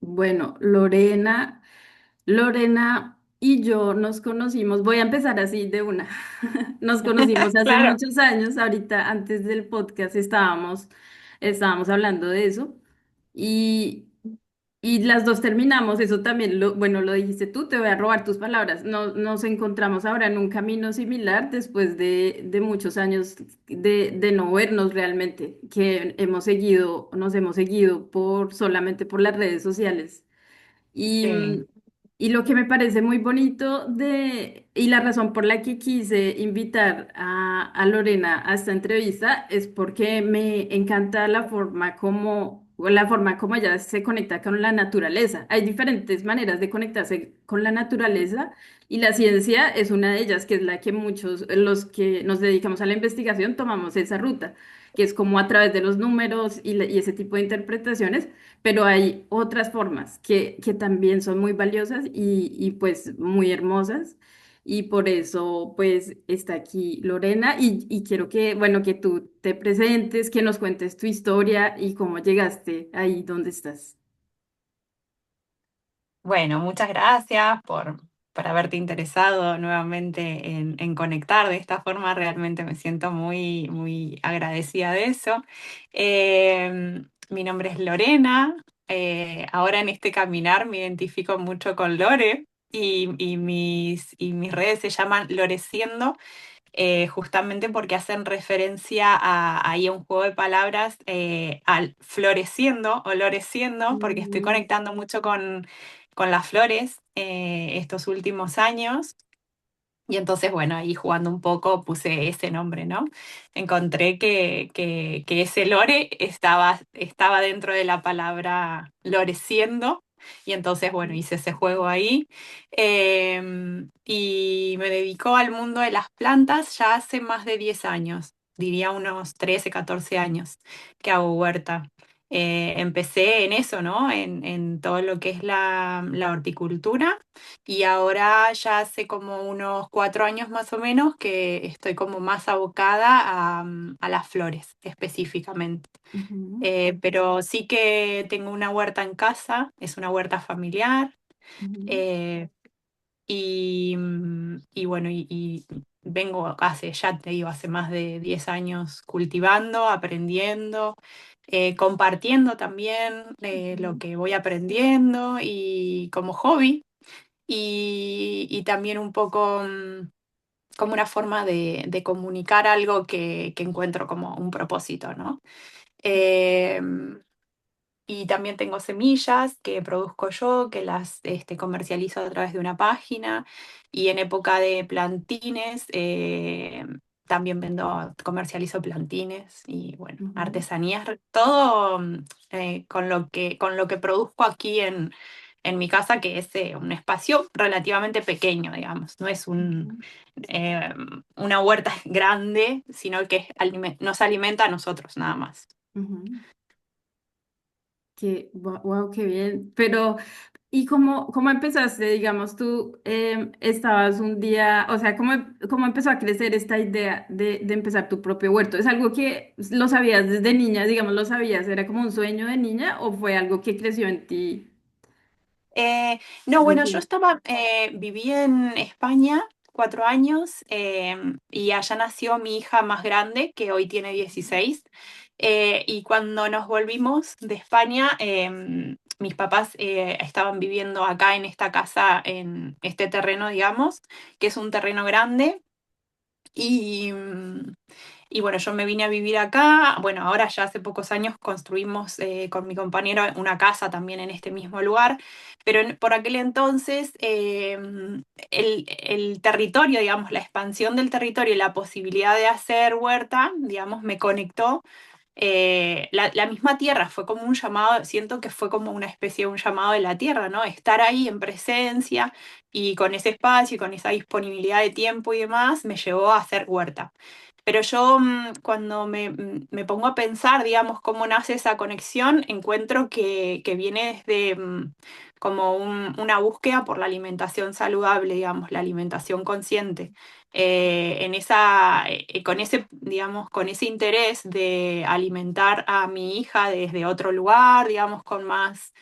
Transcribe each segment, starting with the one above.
Bueno, Lorena y yo nos conocimos, voy a empezar así de una. Nos conocimos hace Claro, muchos años, ahorita antes del podcast estábamos hablando de eso y, y las dos terminamos, eso también, bueno, lo dijiste tú, te voy a robar tus palabras. Nos encontramos ahora en un camino similar después de muchos años de no vernos realmente, que nos hemos seguido solamente por las redes sociales. Y, sí. y lo que me parece muy bonito y la razón por la que quise invitar a Lorena a esta entrevista es porque me encanta la forma como ella se conecta con la naturaleza. Hay diferentes maneras de conectarse con la naturaleza y la ciencia es una de ellas, que es la que muchos, los que nos dedicamos a la investigación, tomamos esa ruta, que es como a través de los números y ese tipo de interpretaciones, pero hay otras formas que también son muy valiosas y pues muy hermosas. Y por eso pues está aquí Lorena y quiero que, bueno, que tú te presentes, que nos cuentes tu historia y cómo llegaste ahí donde estás. Bueno, muchas gracias por haberte interesado nuevamente en conectar de esta forma. Realmente me siento muy, muy agradecida de eso. Mi nombre es Lorena. Ahora en este caminar me identifico mucho con Lore y mis redes se llaman Loreciendo, justamente porque hacen referencia ahí a un juego de palabras, al floreciendo o loreciendo, porque estoy Mm, conectando mucho con las flores estos últimos años. Y entonces, bueno, ahí jugando un poco puse ese nombre, ¿no? Encontré que ese lore estaba dentro de la palabra loreciendo. Y entonces, bueno, hice ese juego ahí. Y me dedico al mundo de las plantas ya hace más de 10 años, diría unos 13 14 años que hago huerta. Empecé en eso, ¿no? En todo lo que es la horticultura, y ahora ya hace como unos 4 años más o menos que estoy como más abocada a las flores específicamente. ujú, Pero sí que tengo una huerta en casa, es una huerta familiar. ujú, eh, y bueno, y vengo hace, ya te digo, hace más de 10 años cultivando, aprendiendo, compartiendo también lo ujú, que voy aprendiendo y como hobby, y también un poco como una forma de comunicar algo que encuentro como un propósito, ¿no? Eh, y también tengo semillas que produzco yo, que las comercializo a través de una página. Y en época de plantines, también comercializo plantines y bueno, ujú, artesanías, todo con lo que produzco aquí en mi casa, que es un espacio relativamente pequeño, digamos. No es ujú, eh, una huerta grande, sino que nos alimenta a nosotros nada más. ujú. Wow, qué bien. Pero, ¿y cómo empezaste? Digamos, tú estabas un día, o sea, ¿cómo empezó a crecer esta idea de empezar tu propio huerto? ¿Es algo que lo sabías desde niña, digamos, lo sabías, era como un sueño de niña o fue algo que creció en ti No, bueno, desde... viví en España 4 años, y allá nació mi hija más grande, que hoy tiene 16. Y cuando nos volvimos de España, mis papás estaban viviendo acá en esta casa, en este terreno, digamos, que es un terreno grande. Y bueno, yo me vine a vivir acá. Bueno, ahora ya hace pocos años construimos con mi compañero una casa también en este mismo lugar, pero por aquel entonces el territorio, digamos, la expansión del territorio y la posibilidad de hacer huerta, digamos, me conectó. La misma tierra fue como un llamado, siento que fue como una especie de un llamado de la tierra, ¿no? Estar ahí en presencia y con ese espacio y con esa disponibilidad de tiempo y demás, me llevó a hacer huerta. Pero yo, cuando me pongo a pensar, digamos, cómo nace esa conexión, encuentro que viene desde como una búsqueda por la alimentación saludable, digamos, la alimentación consciente. Con ese, digamos, con ese interés de alimentar a mi hija desde otro lugar, digamos, con más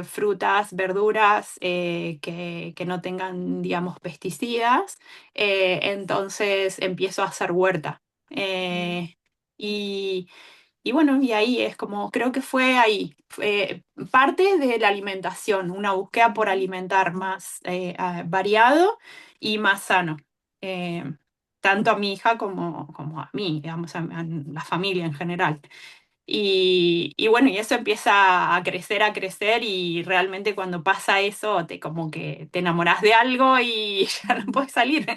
frutas, verduras que no tengan, digamos, pesticidas. Entonces empiezo a hacer huerta. Eh, y, y bueno, y ahí es como, creo que fue ahí, parte de la alimentación, una búsqueda por alimentar más variado y más sano. Eh, tanto a mi hija como a mí, digamos, a la familia en general. Y bueno, y eso empieza a crecer y realmente cuando pasa eso, te como que te enamoras de algo y ya no puedes salir.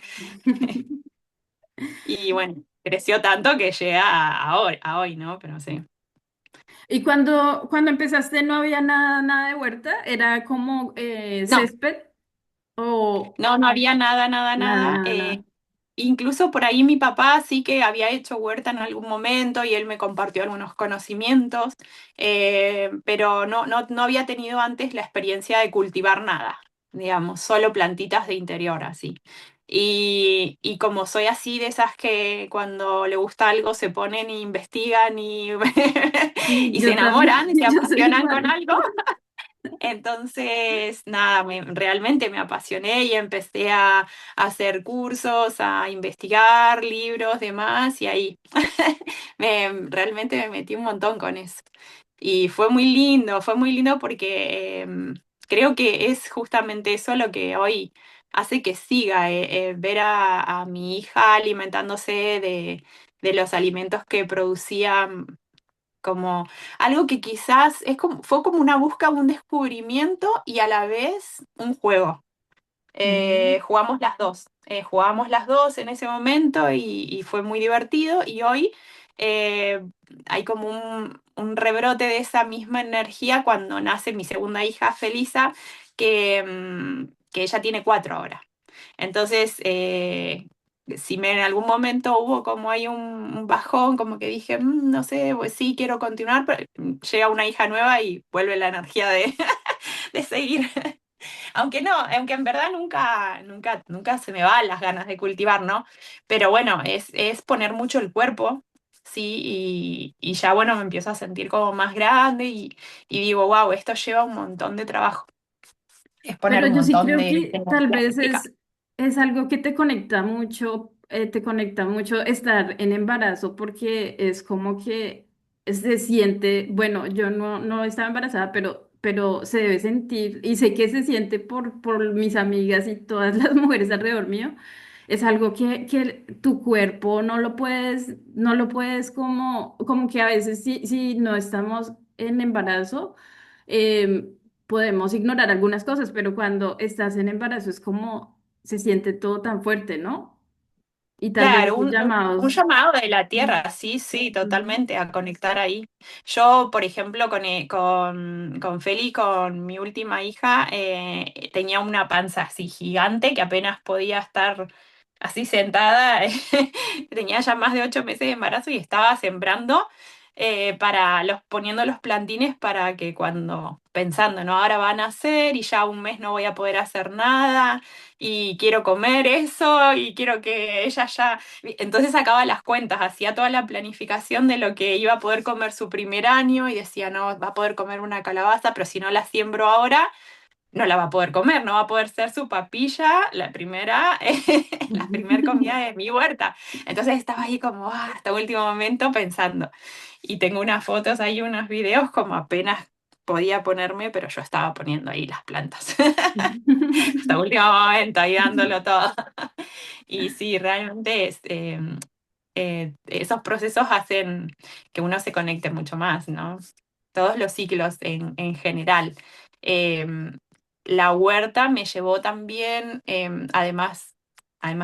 Y bueno, creció tanto que llega a hoy, ¿no? Pero sí. Y cuando empezaste no había nada de huerta, era como No, césped o no, no había nada, nada, nada, nada. nada, nada. Incluso por ahí mi papá sí que había hecho huerta en algún momento y él me compartió algunos conocimientos, pero no había tenido antes la experiencia de cultivar nada, digamos, solo plantitas de interior así. Y como soy así de esas que cuando le gusta algo se ponen e investigan y, Sí, y se yo también, enamoran y se yo soy apasionan con igual. algo, entonces, nada, realmente me apasioné y empecé a hacer cursos, a investigar libros, demás, y ahí realmente me metí un montón con eso. Y fue muy lindo porque creo que es justamente eso lo que hoy hace que siga, ver a mi hija alimentándose de los alimentos que producía como algo que quizás fue como una búsqueda, un descubrimiento y a la vez un juego. Ujú. Jugamos las dos en ese momento y fue muy divertido y hoy eh, hay como un rebrote de esa misma energía cuando nace mi segunda hija, Felisa, que ella tiene 4 ahora. Entonces, si en algún momento hubo como hay un bajón, como que dije, no sé, pues sí, quiero continuar", pero llega una hija nueva y vuelve la energía de, de seguir. Aunque no, aunque en verdad nunca se me van las ganas de cultivar, ¿no? Pero bueno, es poner mucho el cuerpo, sí, y ya bueno, me empiezo a sentir como más grande y digo, wow, esto lleva un montón de trabajo. Es poner Pero un yo sí montón creo de que tal energía vez física. es algo que te conecta mucho estar en embarazo porque es como que se siente, bueno, yo no estaba embarazada, pero se debe sentir, y sé que se siente por mis amigas y todas las mujeres alrededor mío, es algo que tu cuerpo no lo puedes como que a veces si no estamos en embarazo, podemos ignorar algunas cosas, pero cuando estás en embarazo es como se siente todo tan fuerte, ¿no? Y tal vez Claro, esos un llamados. llamado de la Mm, tierra, sí, sí, ujú, totalmente, a conectar ahí. Yo, por ejemplo, con Feli, con mi última hija, tenía una panza así gigante que apenas podía estar así sentada. Tenía ya más de 8 meses de embarazo y estaba sembrando poniendo los plantines para que cuando, pensando, ¿no? Ahora van a nacer y ya un mes no voy a poder hacer nada y quiero comer eso y quiero que ella ya... Entonces sacaba las cuentas, hacía toda la planificación de lo que iba a poder comer su primer año y decía, no, va a poder comer una calabaza, pero si no la siembro ahora, no la va a poder comer, no va a poder ser su papilla la primera, la primera comida de mi huerta. Entonces estaba ahí como hasta último momento pensando. Y tengo unas fotos ahí, unos videos como apenas podía ponerme, pero yo estaba poniendo ahí las plantas. Hasta último momento, ahí dándolo todo. Y sí, realmente esos procesos hacen que uno se conecte mucho más, ¿no? Todos los ciclos en general. Eh, la huerta me llevó también, además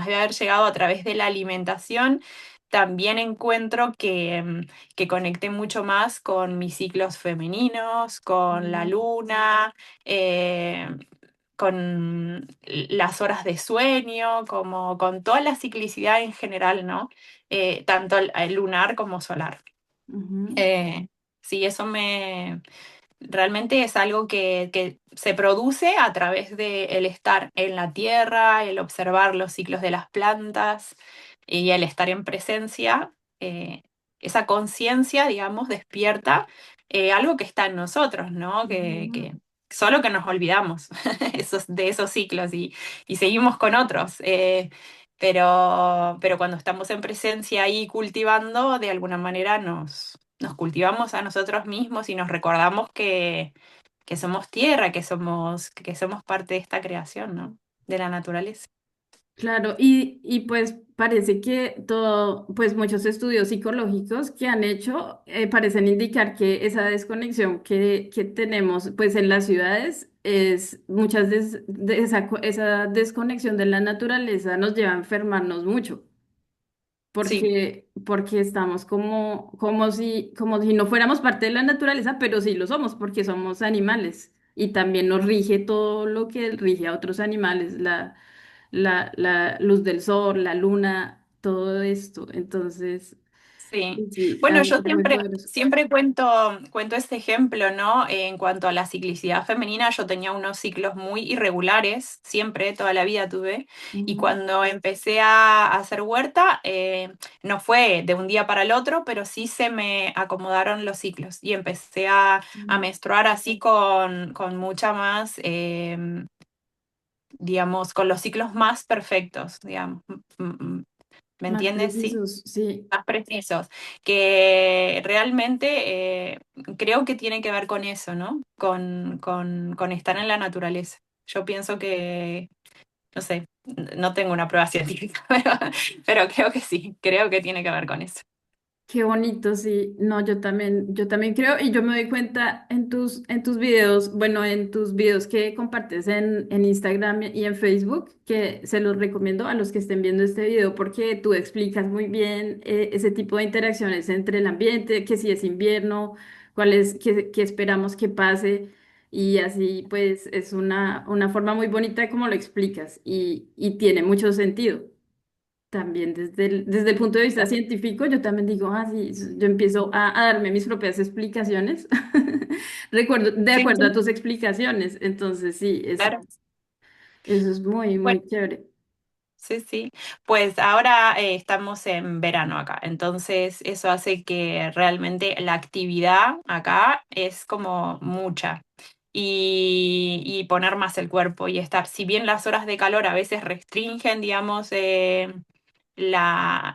de haber llegado a través de la alimentación, también encuentro que conecté mucho más con mis ciclos femeninos, con la luna, eh, con las horas de sueño, como con toda la ciclicidad en general, ¿no? Tanto el lunar como solar. ujú, Eh, sí, realmente es algo que se produce a través de el estar en la tierra, el observar los ciclos de las plantas y el estar en presencia. Esa conciencia, digamos, despierta algo que está en nosotros, ¿no? ujú. solo que nos olvidamos de esos ciclos y seguimos con otros. Pero cuando estamos en presencia ahí cultivando, de alguna manera nos cultivamos a nosotros mismos y nos recordamos que somos tierra, que somos parte de esta creación, ¿no? De la naturaleza. Claro, y pues parece que todo, pues muchos estudios psicológicos que han hecho parecen indicar que esa desconexión que tenemos pues en las ciudades es de esa desconexión de la naturaleza nos lleva a enfermarnos mucho Sí, porque estamos como si no fuéramos parte de la naturaleza, pero sí lo somos, porque somos animales. Y también nos rige todo lo que rige a otros animales, la luz del sol, la luna, todo esto. Entonces, sí. sí, Bueno, yo es muy poderoso. siempre cuento este ejemplo, ¿no? En cuanto a la ciclicidad femenina, yo tenía unos ciclos muy irregulares, siempre, toda la vida tuve, y Ujú, cuando empecé a hacer huerta, no fue de un día para el otro, pero sí se me acomodaron los ciclos y empecé a ujú. menstruar así con mucha más, digamos, con los ciclos más perfectos, digamos. ¿Me Más entiendes? Sí, precisos, sí. más precisos, que realmente creo que tiene que ver con eso, ¿no? Con estar en la naturaleza. Yo pienso que, no sé, no tengo una prueba científica, pero creo que sí, creo que tiene que ver con eso. Qué bonito, sí. No, yo también creo y yo me doy cuenta en tus videos, bueno, en tus videos que compartes en Instagram y en Facebook, que se los recomiendo a los que estén viendo este video porque tú explicas muy bien ese tipo de interacciones entre el ambiente, que si es invierno, qué esperamos que pase y así pues es una forma muy bonita de cómo lo explicas y tiene mucho sentido. También desde el punto de vista científico, yo también digo, ah, sí, yo empiezo a darme mis propias explicaciones, recuerdo, de Sí, acuerdo a sí, tus explicaciones, entonces sí, claro. eso es muy, Bueno, muy chévere. sí, sí. Pues ahora estamos en verano acá, entonces eso hace que realmente la actividad acá es como mucha. Y poner más el cuerpo y estar, si bien las horas de calor a veces restringen, digamos, la,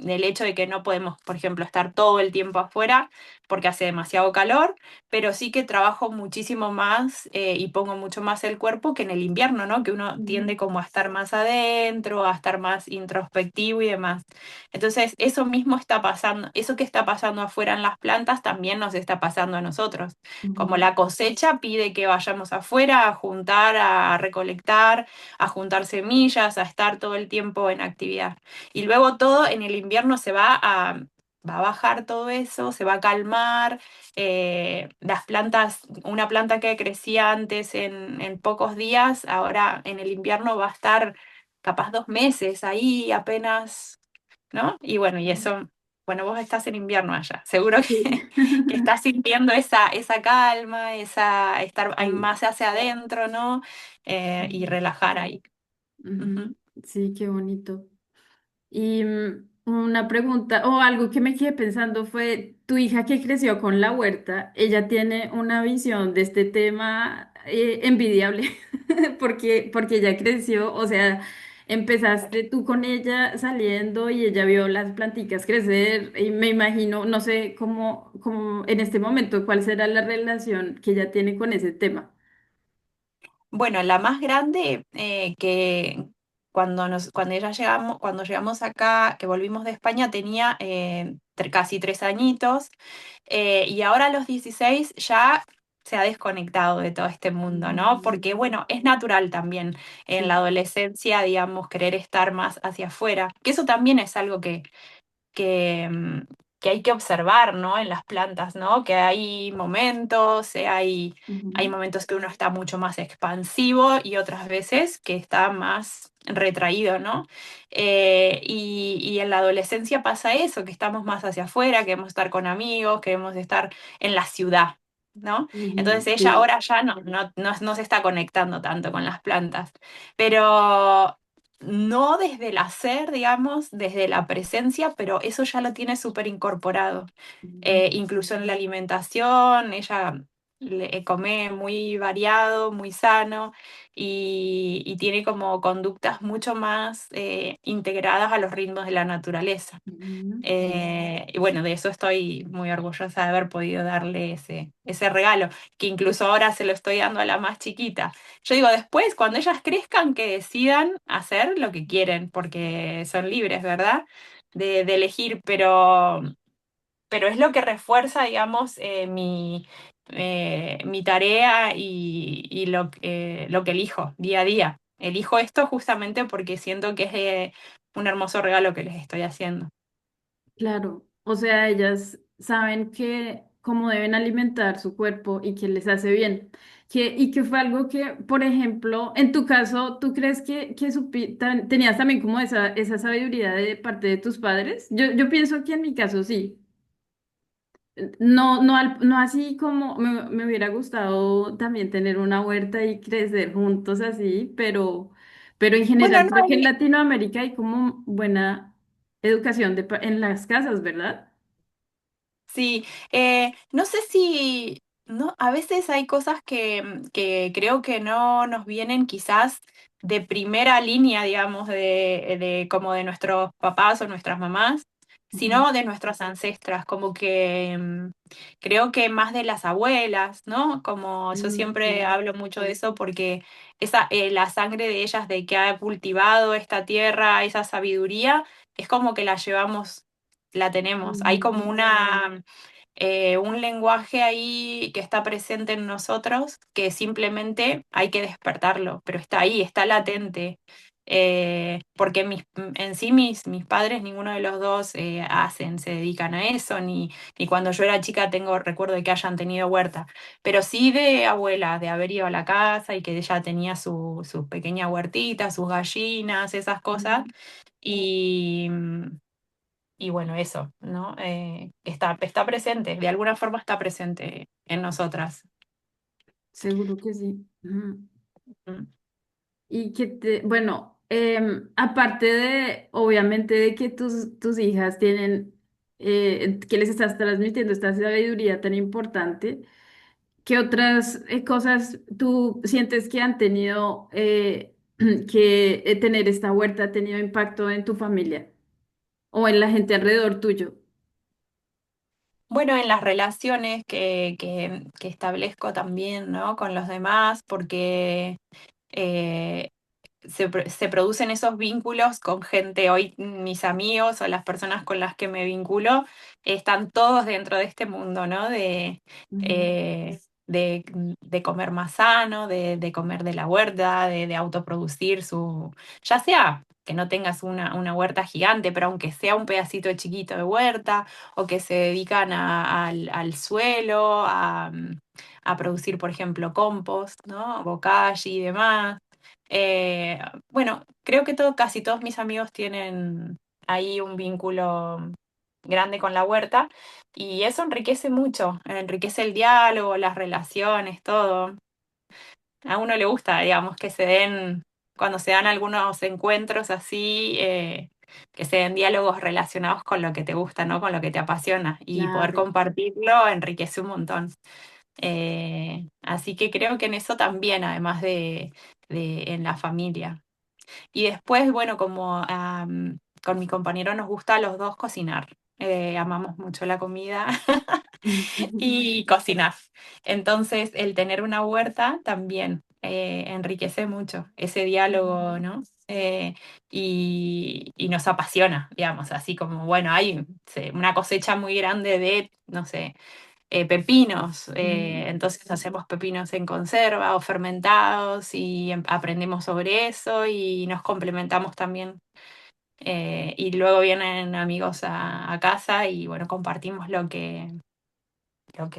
el hecho de que no podemos, por ejemplo, estar todo el tiempo afuera porque hace demasiado calor, pero sí que trabajo muchísimo más y pongo mucho más el cuerpo que en el invierno, ¿no? Que uno Ujú, tiende como a estar más adentro, a estar más introspectivo y demás. Entonces, eso mismo está pasando, eso que está pasando afuera en las plantas también nos está pasando a nosotros. Como ujú, la cosecha pide que vayamos afuera a juntar, a recolectar, a juntar semillas, a estar todo el tiempo en actividad. Y luego todo en el invierno va a bajar todo eso, se va a calmar. Las plantas, una planta que crecía antes en pocos días, ahora en el invierno va a estar capaz 2 meses ahí apenas, ¿no? Y bueno, y ujú. eso, bueno, vos estás en invierno allá, seguro Sí. que estás sintiendo esa calma, estar ahí Sí. más hacia adentro, ¿no? Y Ujú, relajar ahí. ujú. Ujú. Sí, qué bonito. Y una pregunta o algo que me quedé pensando fue, tu hija que creció con la huerta, ella tiene una visión de este tema envidiable, porque ella creció, o sea, empezaste tú con ella saliendo y ella vio las planticas crecer y me imagino, no sé cómo en este momento, cuál será la relación que ella tiene con ese tema. Bueno, la más grande que cuando llegamos acá, que volvimos de España, tenía casi 3 añitos, y ahora a los 16 ya se ha desconectado de todo este mundo, ¿no? Mm, Porque bueno, es natural también en la sí. adolescencia, digamos, querer estar más hacia afuera, que eso también es algo que, mm, que hay que observar, ¿no? En las plantas, ¿no? Que hay momentos, hay Ujú, momentos que uno está mucho más expansivo y otras veces que está más retraído, ¿no? Y en la adolescencia pasa eso, que estamos más hacia afuera, queremos estar con amigos, queremos estar en la ciudad, ¿no? ujú, Entonces ella sí. ahora ya no se está conectando tanto con las plantas, pero no desde el hacer, digamos, desde la presencia, pero eso ya lo tiene súper incorporado. Ujú, Incluso en la alimentación, ella come muy variado, muy sano y tiene como conductas mucho más integradas a los ritmos de la naturaleza. Mm. Y bueno, de eso estoy muy orgullosa de haber podido darle ese regalo, que incluso ahora se lo estoy dando a la más chiquita. Yo digo, después, cuando ellas crezcan, que decidan hacer lo que quieren, porque son libres, ¿verdad? De elegir, pero es lo que refuerza, digamos, mi tarea y lo que elijo día a día. Elijo esto justamente porque siento que es un hermoso regalo que les estoy haciendo. Claro, o sea, ellas saben que cómo deben alimentar su cuerpo y que les hace bien. Y que fue algo que, por ejemplo, en tu caso, ¿tú crees que tenías también como esa sabiduría de parte de tus padres? Yo pienso que en mi caso sí. No así como me hubiera gustado también tener una huerta y crecer juntos así, pero en Bueno, general no, creo que en Latinoamérica hay como buena educación en las casas, ¿verdad? sí, no sé si, no, a veces hay cosas que creo que no nos vienen quizás de primera línea, digamos, de como de nuestros papás o nuestras mamás, Ujú. sino de nuestras ancestras, como que creo que más de las abuelas, ¿no? Como yo Mm, siempre sí. hablo mucho de eso porque la sangre de ellas, de que ha cultivado esta tierra, esa sabiduría, es como que la llevamos, la tenemos. Hay Mm, como un lenguaje ahí que está presente en nosotros que simplemente hay que despertarlo, pero está ahí, está latente. Porque en sí mis padres, ninguno de los dos se dedican a eso, ni cuando yo era chica tengo recuerdo de que hayan tenido huerta, pero sí de abuela, de haber ido a la casa y que ella tenía su pequeña huertita, sus gallinas, esas cosas, mm, y, y bueno, eso, ¿no? Está presente, de alguna forma está presente en nosotras. seguro que sí. Ujú. Mm. Bueno, aparte de, obviamente, de que tus hijas tienen, que les estás transmitiendo esta sabiduría tan importante. ¿Qué otras cosas tú sientes que han tenido que tener esta huerta ha tenido impacto en tu familia o en la gente alrededor tuyo? Bueno, en las relaciones que establezco también, ¿no? Con los demás, porque eh, se producen esos vínculos con gente. Hoy mis amigos o las personas con las que me vinculo están todos dentro de este mundo, ¿no? Ujú. De comer más sano, de comer de la huerta, de autoproducir ya sea que no tengas una huerta gigante, pero aunque sea un pedacito chiquito de huerta, o que se dedican al suelo, a producir, por ejemplo, compost, ¿no? Bokashi y demás. Eh, bueno, creo que casi todos mis amigos tienen ahí un vínculo grande con la huerta y eso enriquece mucho, enriquece el diálogo, las relaciones, todo. A uno le gusta, digamos, que se den, cuando se dan algunos encuentros así, que se den diálogos relacionados con lo que te gusta, ¿no? Con lo que te apasiona y poder Claro. compartirlo enriquece un montón. Así que creo que en eso también, además de en la familia. Y después, bueno, como con mi compañero nos gusta a los dos cocinar. Amamos mucho la comida y cocinar. Entonces, el tener una huerta también enriquece mucho ese diálogo, ¿no? Y nos apasiona, digamos, así como, bueno, hay una cosecha muy grande de, no sé, pepinos. Mm. Entonces hacemos pepinos en conserva o fermentados y aprendemos sobre eso y nos complementamos también. Y luego vienen amigos a casa y bueno, compartimos lo que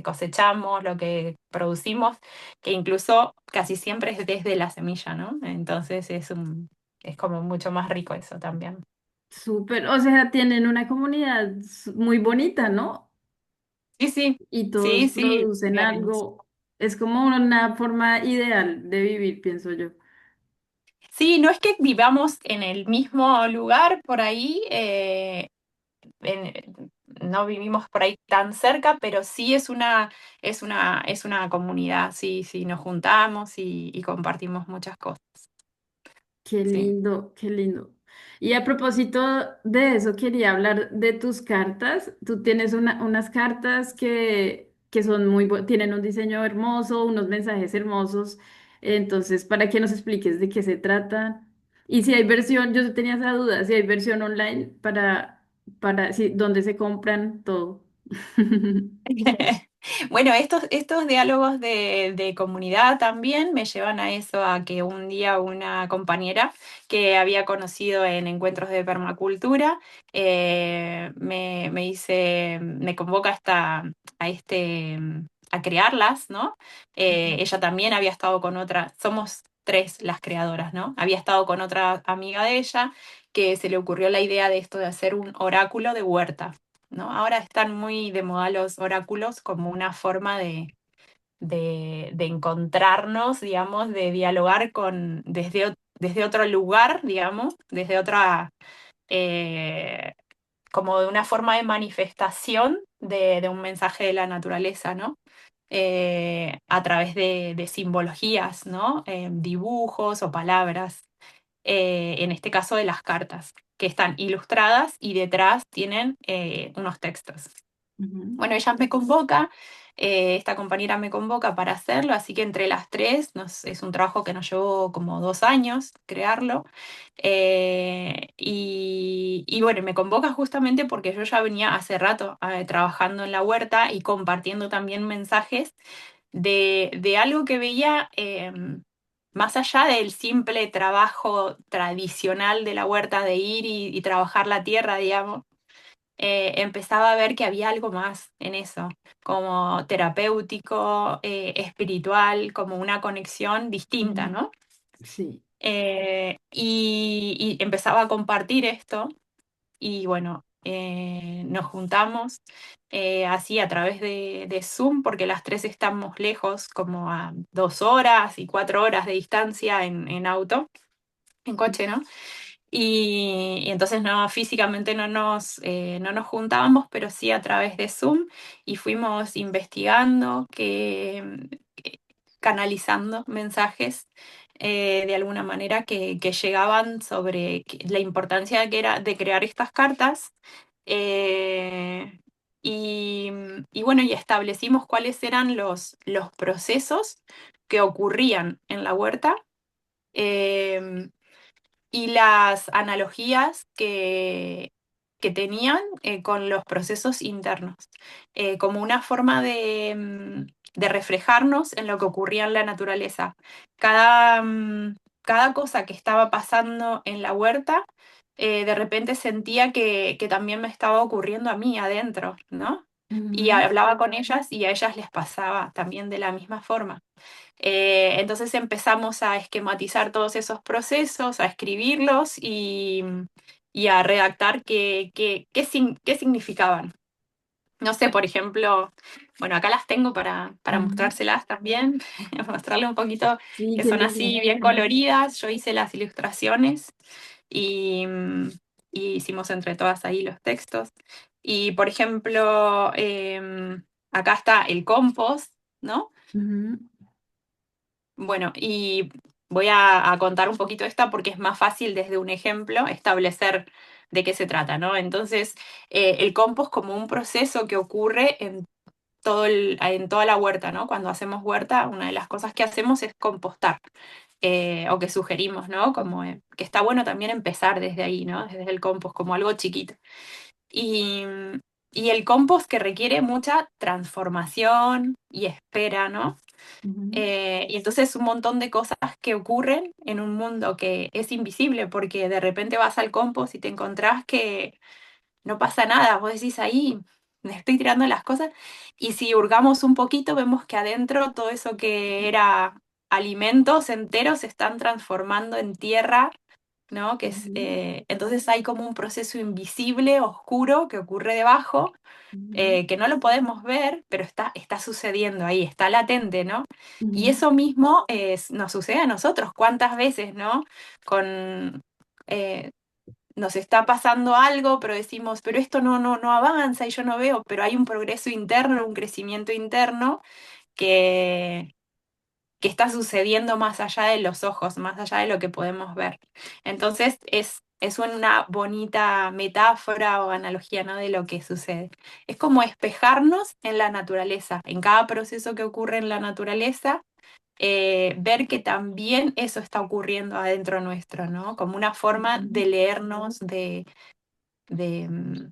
cosechamos, lo que producimos, que incluso casi siempre es desde la semilla, ¿no? Entonces es como mucho más rico eso también. Súper, o sea, tienen una comunidad muy bonita, ¿no? Sí, sí, Y todos sí, sí. producen algo. Es como una forma ideal de vivir, pienso yo. Sí, no es que vivamos en el mismo lugar por ahí, no vivimos por ahí tan cerca, pero sí es una comunidad, sí, sí, nos juntamos y compartimos muchas cosas, Qué sí. lindo, qué lindo. Y a propósito de eso, quería hablar de tus cartas. Tú tienes unas cartas que son tienen un diseño hermoso, unos mensajes hermosos. Entonces, para que nos expliques de qué se trata. Y si hay versión, yo tenía esa duda, si hay versión online sí, dónde se compran todo. Bueno, estos diálogos de comunidad también me llevan a eso, a que un día una compañera que había conocido en encuentros de permacultura me convoca a crearlas, ¿no? Ella también había estado con otra, somos tres las creadoras, ¿no? Había estado con otra amiga de ella que se le ocurrió la idea de esto de hacer un oráculo de huerta. ¿No? Ahora están muy de moda los oráculos como una forma de encontrarnos, digamos, de dialogar desde otro lugar, digamos, desde otra, eh, como de una forma de manifestación de un mensaje de la naturaleza, ¿no? A través de simbologías, ¿no? Dibujos o palabras, en este caso de las cartas, que están ilustradas y detrás tienen unos textos. Ujú, Bueno, ella me convoca, esta compañera me convoca para hacerlo, así que entre las tres es un trabajo que nos llevó como 2 años crearlo. Y bueno, me convoca justamente porque yo ya venía hace rato trabajando en la huerta y compartiendo también mensajes de algo que veía más allá del simple trabajo tradicional de la huerta, de ir y trabajar la tierra, digamos. Empezaba a ver que había algo más en eso, como terapéutico, espiritual, como una conexión distinta, ujú. ¿no? Sí. Y empezaba a compartir esto y bueno, nos juntamos así a través de Zoom, porque las tres estamos lejos, como a 2 horas y 4 horas de distancia en auto, en coche, ¿no? Y entonces no, físicamente no nos juntábamos, pero sí a través de Zoom y fuimos investigando, canalizando mensajes de alguna manera que llegaban sobre la importancia que era de crear estas cartas. eh, y, y bueno, y establecimos cuáles eran los procesos que ocurrían en la huerta. em, y las analogías que tenían con los procesos internos, como una forma de reflejarnos en lo que ocurría en la naturaleza. Cada cosa que estaba pasando en la huerta, de repente sentía que también me estaba ocurriendo a mí adentro, ¿no? Y Ujú, hablaba con ellas y a ellas les pasaba también de la misma forma. Entonces empezamos a esquematizar todos esos procesos, a escribirlos y a redactar qué significaban. No sé, por ejemplo, bueno, acá las tengo para ujú. mostrárselas también, mostrarle un poquito Sí, que qué son lindo. así bien coloridas. Yo hice las ilustraciones y, y hicimos entre todas ahí los textos. Y, por ejemplo, acá está el compost, ¿no? Ujú, Bueno, y voy a contar un poquito esta porque es más fácil desde un ejemplo establecer de qué se trata, ¿no? Entonces, el compost como un proceso que ocurre en toda la huerta, ¿no? Cuando hacemos huerta, una de las cosas que hacemos es compostar, o que sugerimos, ¿no? Como que está bueno también empezar desde ahí, ¿no? Desde el compost, como algo chiquito. Y, y el compost que requiere mucha transformación y espera, ¿no? ujú, Y entonces un montón de cosas que ocurren en un mundo que es invisible, porque de repente vas al compost y te encontrás que no pasa nada, vos decís ahí, me estoy tirando las cosas, y si hurgamos un poquito vemos que adentro todo eso que era alimentos enteros se están transformando en tierra, ¿no? ujú, Entonces hay como un proceso invisible, oscuro, que ocurre debajo, ujú, que no lo podemos ver, pero está sucediendo ahí, está latente, ¿no? Y ujú, eso mismo nos sucede a nosotros, ¿cuántas veces, ¿no? Con, eh, nos está pasando algo, pero decimos, pero esto no avanza y yo no veo, pero hay un progreso interno, un crecimiento interno que, que está sucediendo más allá de los ojos, más allá de lo que podemos ver. Entonces es una bonita metáfora o analogía, ¿no? De lo que sucede. Es como espejarnos en la naturaleza, en cada proceso que ocurre en la naturaleza, ver que también eso está ocurriendo adentro nuestro, ¿no? Como una forma de leernos, de, mm,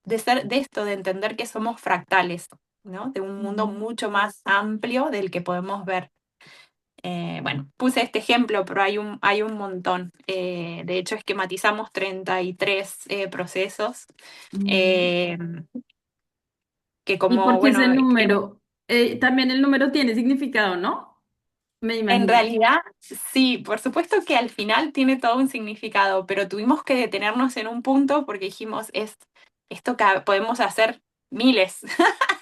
de ser, de esto, de entender que somos fractales, ¿no? De un mundo Ujú. mucho más amplio del que podemos ver. Bueno, puse este ejemplo, pero hay un montón. De hecho, esquematizamos 33 procesos Mm. eh, que ¿Y por como, qué bueno, ese número? También el número tiene significado, ¿no? Me en imagino. realidad, sí, por supuesto que al final tiene todo un significado, pero tuvimos que detenernos en un punto porque dijimos, es esto que podemos hacer miles.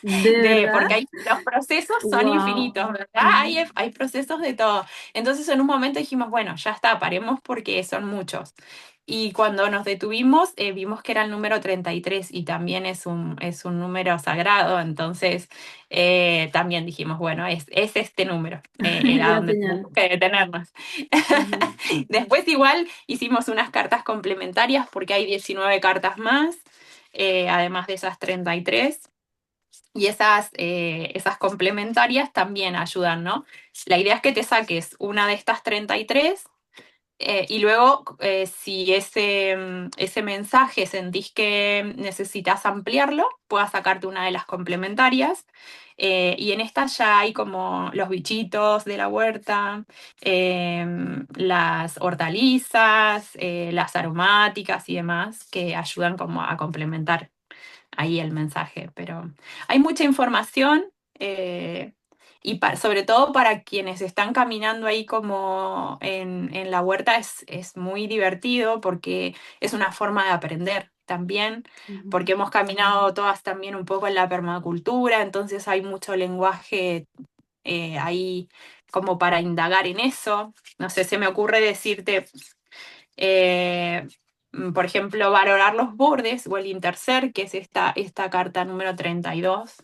¿De Porque verdad? los procesos son Wow. infinitos, ¿verdad? Hay procesos de todo. Entonces en un momento dijimos, bueno, ya está, paremos porque son muchos. Y cuando nos detuvimos, vimos que era el número 33 y también es un número sagrado, entonces también dijimos, bueno, es este número, era La donde tuvimos señal. que detenernos. Ujú. Después igual hicimos unas cartas complementarias porque hay 19 cartas más, además de esas 33. Y esas complementarias también ayudan, ¿no? La idea es que te saques una de estas 33 y luego si ese mensaje sentís que necesitas ampliarlo, puedas sacarte una de las complementarias. Y en esta ya hay como los bichitos de la huerta, eh, las hortalizas, las aromáticas y demás que ayudan como a complementar ahí el mensaje, pero hay mucha información y sobre todo para quienes están caminando ahí como en la huerta es muy divertido porque es una forma de aprender también, Ujú. porque hemos caminado todas también un poco en la permacultura, entonces hay mucho lenguaje ahí como para indagar en eso. No sé, se me ocurre decirte eh, por ejemplo, valorar los bordes o el interser, que es esta carta número 32.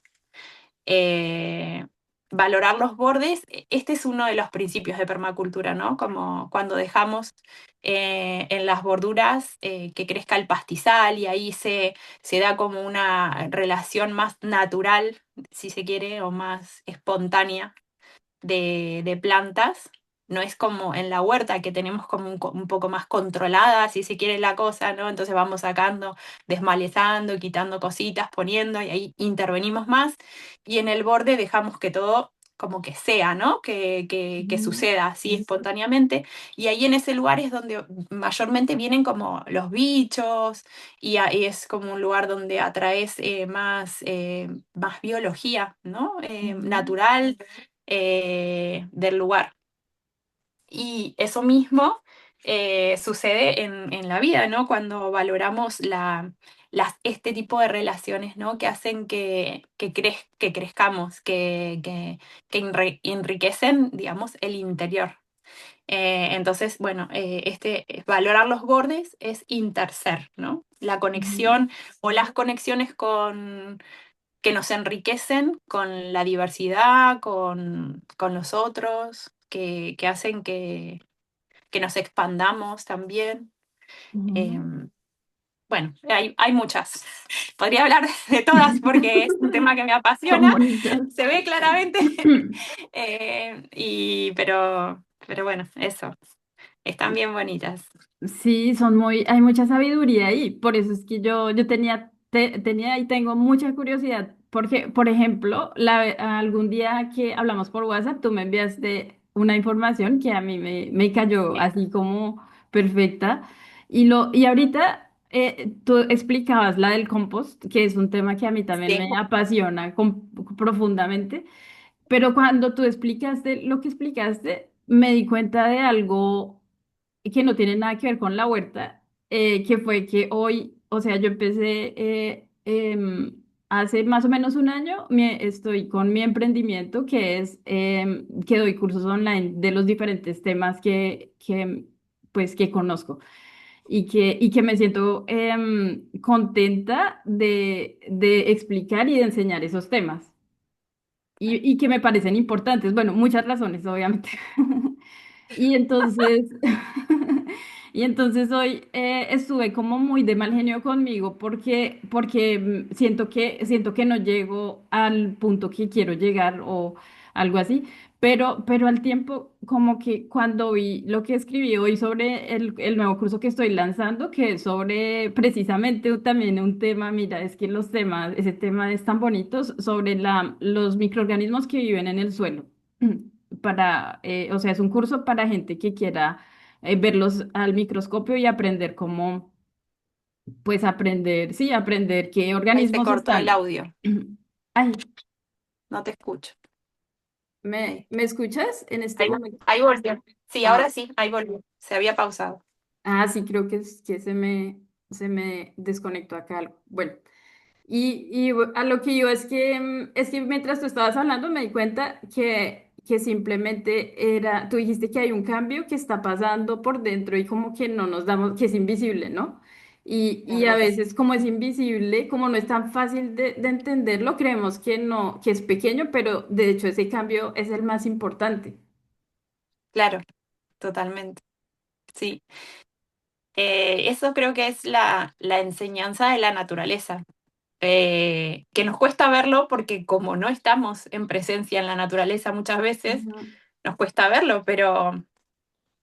Eh, Valorar los bordes, este es uno de los principios de permacultura, ¿no? Como cuando dejamos en las borduras que crezca el pastizal y ahí se da como una relación más natural, si se quiere, o más espontánea de plantas. No es como en la huerta que tenemos como un poco más controlada, si se quiere la cosa, ¿no? Entonces vamos sacando, desmalezando, quitando cositas, poniendo y ahí intervenimos más. Y en el borde dejamos que todo como que sea, ¿no? Que Ujú. suceda así espontáneamente. Y ahí en ese lugar es donde mayormente vienen como los bichos y ahí es como un lugar donde atraes más biología, ¿no? Ujú. Natural del lugar. Y eso mismo sucede en la vida, ¿no? Cuando valoramos este tipo de relaciones, ¿no? Que hacen que crezcamos, que enriquecen, digamos, el interior. Entonces, bueno, valorar los bordes es interser, ¿no? La Ujú. conexión o las conexiones que nos enriquecen con la diversidad, con los otros, que hacen que nos expandamos también. Eh, Ujú. bueno, hay muchas. Podría hablar de todas porque es un tema que me Son apasiona, bonitas. se ve claramente, pero bueno, eso, están bien bonitas. Sí, son muy, hay mucha sabiduría ahí, por eso es que yo tenía, tenía y tengo mucha curiosidad, porque, por ejemplo, algún día que hablamos por WhatsApp, tú me enviaste una información que a mí me cayó Sí, así como perfecta, y ahorita tú explicabas la del compost, que es un tema que a mí también sí, me apasiona profundamente, pero cuando tú explicaste lo que explicaste, me di cuenta de algo que no tiene nada que ver con la huerta, que fue que hoy, o sea, yo empecé hace más o menos un año, estoy con mi emprendimiento que es que doy cursos online de los diferentes temas pues, que conozco. y que me siento contenta de explicar y de enseñar esos temas y que me parecen importantes. Bueno, muchas razones, obviamente. Y entonces, y entonces hoy estuve como muy de mal genio conmigo porque siento que no llego al punto que quiero llegar o algo así, pero al tiempo como que cuando vi lo que escribí hoy sobre el nuevo curso que estoy lanzando, que es sobre precisamente también un tema, mira, es que los temas, ese tema es tan bonito sobre los microorganismos que viven en el suelo. O sea, es un curso para gente que quiera verlos al microscopio y aprender cómo, pues aprender, sí, aprender qué Ahí se organismos cortó el están. audio, Ay, no te escucho. Ahí, ¿me escuchas en este ahí, momento? ahí volvió. Sí, Ah, ahora sí, ahí volvió. Se había pausado. sí, creo que, que se me desconectó acá algo. Bueno. A lo que yo es que mientras tú estabas hablando me di cuenta que simplemente era, tú dijiste que hay un cambio que está pasando por dentro y como que no nos damos, que es invisible, ¿no? Y a Claro, veces como es invisible, como no es tan fácil de entenderlo, creemos que no, que es pequeño, pero de hecho ese cambio es el más importante. claro, totalmente. Sí. Eso creo que es la enseñanza de la naturaleza, que nos cuesta verlo porque como no estamos en presencia en la naturaleza muchas veces, Ujú. nos cuesta verlo, pero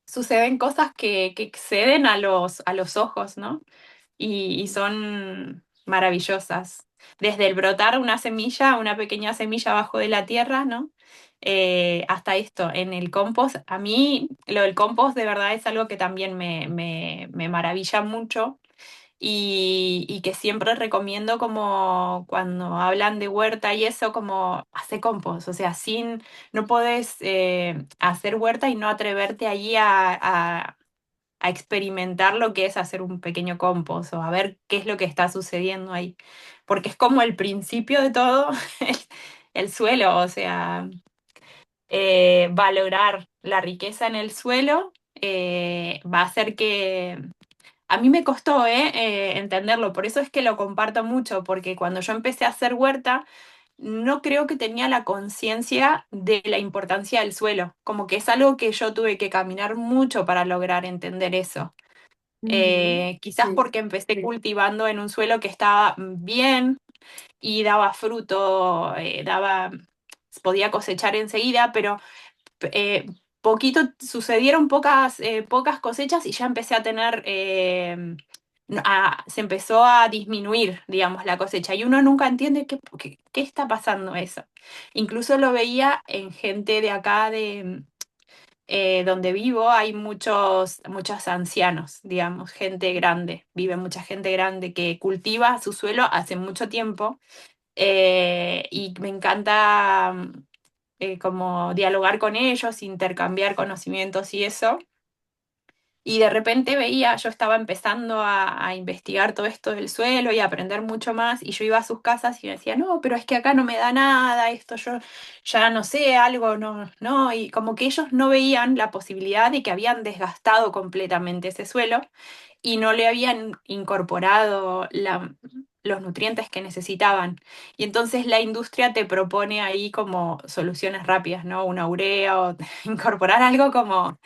suceden cosas que exceden a los ojos, ¿no? Y son maravillosas. Desde el brotar una semilla, una pequeña semilla abajo de la tierra, ¿no? Hasta esto, en el compost, a mí lo del compost de verdad es algo que también me maravilla mucho y que siempre recomiendo como cuando hablan de huerta y eso, como hacer compost, o sea, no podés hacer huerta y no atreverte allí a experimentar lo que es hacer un pequeño compost o a ver qué es lo que está sucediendo ahí. Porque es como el principio de todo, el, el suelo, o sea, valorar la riqueza en el suelo va a hacer que... A mí me costó entenderlo, por eso es que lo comparto mucho, porque cuando yo empecé a hacer huerta, no creo que tenía la conciencia de la importancia del suelo, como que es algo que yo tuve que caminar mucho para lograr entender eso. Ujú. Quizás Sí. porque empecé cultivando en un suelo que estaba bien y daba fruto, podía cosechar enseguida, pero eh, sucedieron pocas cosechas y ya empecé a tener, se empezó a disminuir, digamos, la cosecha y uno nunca entiende qué está pasando eso. Incluso lo veía en gente de acá donde vivo hay muchos ancianos, digamos, gente grande, vive mucha gente grande que cultiva su suelo hace mucho tiempo y me encanta como dialogar con ellos, intercambiar conocimientos y eso. Y de repente veía, yo estaba empezando a investigar todo esto del suelo y a aprender mucho más, y yo iba a sus casas y me decía, no, pero es que acá no me da nada, esto yo ya no sé, algo, no, no, y como que ellos no veían la posibilidad de que habían desgastado completamente ese suelo y no le habían incorporado los nutrientes que necesitaban. Y entonces la industria te propone ahí como soluciones rápidas, ¿no? Una urea o incorporar algo como